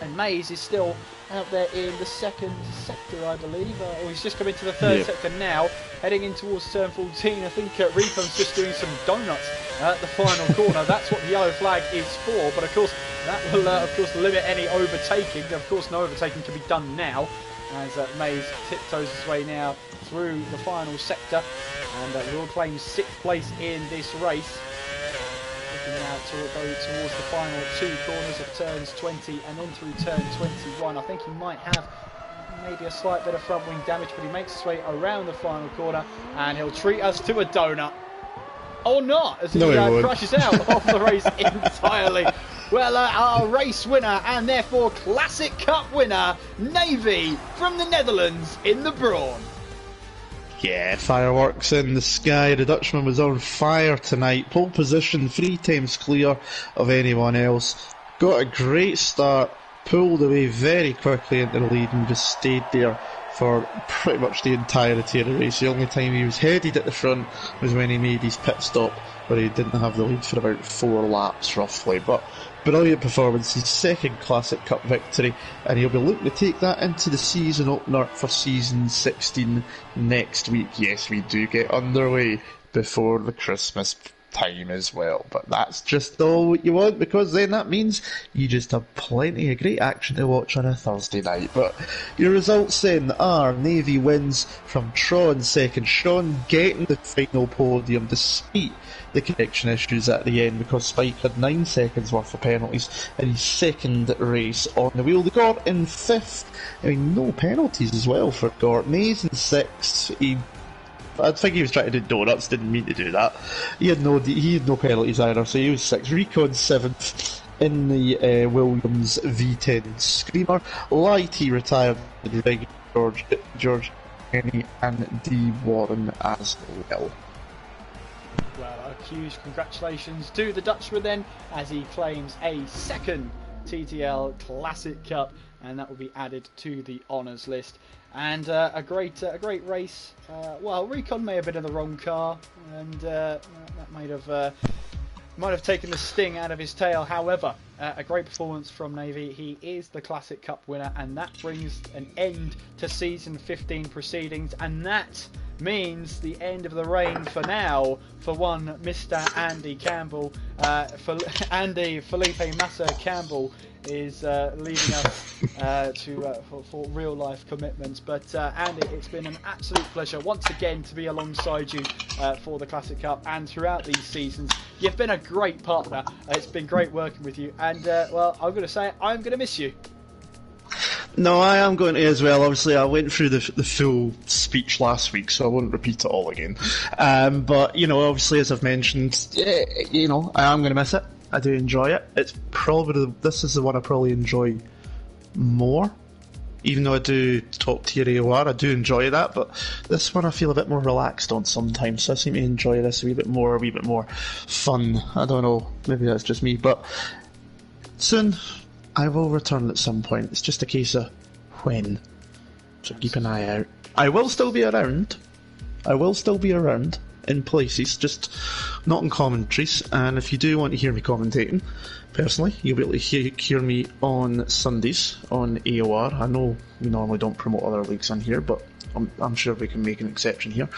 And Mays is still out there in the second sector, I believe. Or he's just come into the third sector now, heading in towards turn 14. I think Ricon's just doing some donuts at the final corner. That's what the yellow flag is for, but of course that will of course limit any overtaking. Of course no overtaking can be done now, as Mays tiptoes his way now through the final sector and will claim 6th place in this race. Looking now to go towards the final 2 corners of turns 20 and then through turn 21. I think he might have maybe a slight bit of front wing damage, but he makes his way around the final corner and he'll treat us to a donut. Or not, as he crashes out of the race entirely. Well, our race winner and therefore Classic Cup winner, Navy from the Netherlands in the Brawn. Yeah, fireworks in the sky. The Dutchman was on fire tonight. Pole position, 3 times clear of anyone else. Got a great start, pulled away very quickly into the lead and just stayed there for pretty much the entirety of the race. The only time he was headed at the front was when he made his pit stop, where he didn't have the lead for about 4 laps roughly. But brilliant performance, his second Classic Cup victory, and he'll be looking to take that into the season opener for season 16 next week. Yes, we do get underway before the Christmas time as well, but that's just all what you want, because then that means you just have plenty of great action to watch on a Thursday night. But your results then are Navy wins from Tron second, Sean getting the final podium despite the connection issues at the end, because Spike had 9 seconds worth of penalties in his second race on the wheel. The Gort in 5th, I mean no penalties as well for Gort. Mays in 6th, I think he was trying to do donuts, didn't mean to do that. He had no penalties either, so he was 6th. Recon 7th in the Williams V10 Screamer. Light retired with Big George Kenny and D Warren as well. Well, a huge congratulations to the Dutchman then, as he claims a 2nd TTL Classic Cup, and that will be added to the honours list. And a great race. Well, Recon may have been in the wrong car, and that might have taken the sting out of his tail. However, a great performance from Navy. He is the Classic Cup winner, and that brings an end to season 15 proceedings, and that means the end of the reign for now for one Mr. Andy Campbell. Felipe Massa Campbell is leaving us for real life commitments. But Andy, it's been an absolute pleasure once again to be alongside you for the Classic Cup and throughout these seasons. You've been a great partner. It's been great working with you, and well, I'm going to say I'm going to miss you. No, I am going to as well. Obviously, I went through the full speech last week, so I won't repeat it all again. But, you know, obviously, as I've mentioned, you know, I am going to miss it. I do enjoy it. It's probably this is the one I probably enjoy more. Even though I do top tier AOR, I do enjoy that, but this one I feel a bit more relaxed on sometimes, so I seem to enjoy this a wee bit more fun. I don't know, maybe that's just me, but soon I will return at some point. It's just a case of when. So keep an eye out. I will still be around. In places, just not in commentaries. And if you do want to hear me commentating, personally, you'll be able to hear me on Sundays on AOR. I know we normally don't promote other leagues on here, but I'm sure we can make an exception here.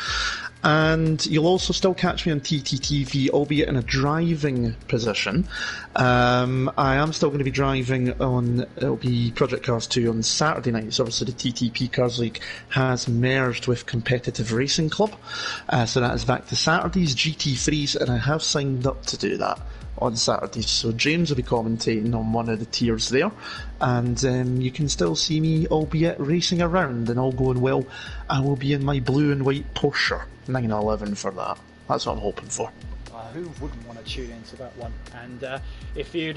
And you'll also still catch me on TTTV, albeit in a driving position. I am still going to be driving on, it'll be Project Cars 2 on Saturday nights. Obviously the TTP Cars League has merged with Competitive Racing Club, so that is back to Saturdays, GT3s, and I have signed up to do that on Saturdays. So James will be commentating on one of the tiers there, and you can still see me, albeit racing around, and all going well. I will be in my blue and white Porsche 911 for that. That's what I'm hoping for. Who wouldn't want to tune into that one? And if you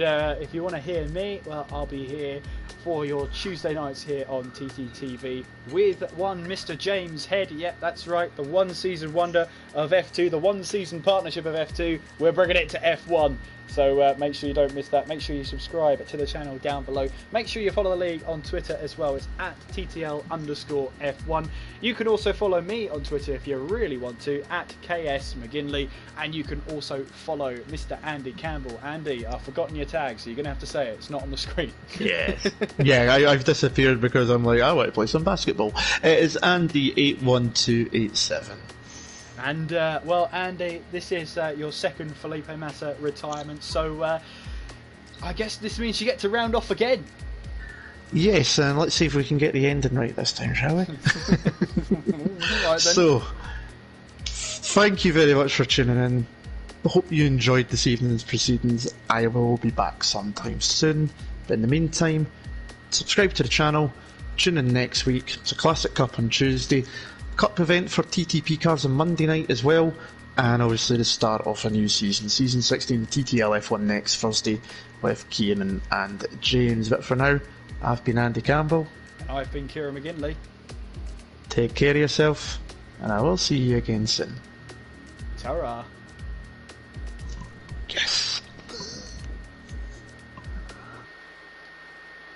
want to hear me, well, I'll be here for your Tuesday nights here on TTTV with one Mr. James Head. Yep, that's right, the one season wonder of F2, the one season partnership of F2. We're bringing it to F1. So make sure you don't miss that. Make sure you subscribe to the channel down below. Make sure you follow the league on Twitter as well. It's at TTL_F1. You can also follow me on Twitter if you really want to, at KS McGinley. And you can also follow Mr. Andy Campbell. Andy, I've forgotten your tag, so you're going to have to say it. It's not on the screen. Yeah. Yeah, I've disappeared because I'm like, I want to play some basketball. It is Andy81287. And, well, Andy, this is your second Felipe Massa retirement, so I guess this means you get to round off again. Yes, and let's see if we can get the ending right this time, shall we? Right, then. So, thank you very much for tuning in. I hope you enjoyed this evening's proceedings. I will be back sometime soon. But in the meantime, subscribe to the channel. Tune in next week. It's a Classic Cup on Tuesday. Cup event for TTP cars on Monday night as well. And obviously the start of a new season. Season 16 TTL F1 next Thursday with Kieran and James. But for now, I've been Andy Campbell. And I've been Kieran McGinley. Take care of yourself, and I will see you again soon. Ta-ra.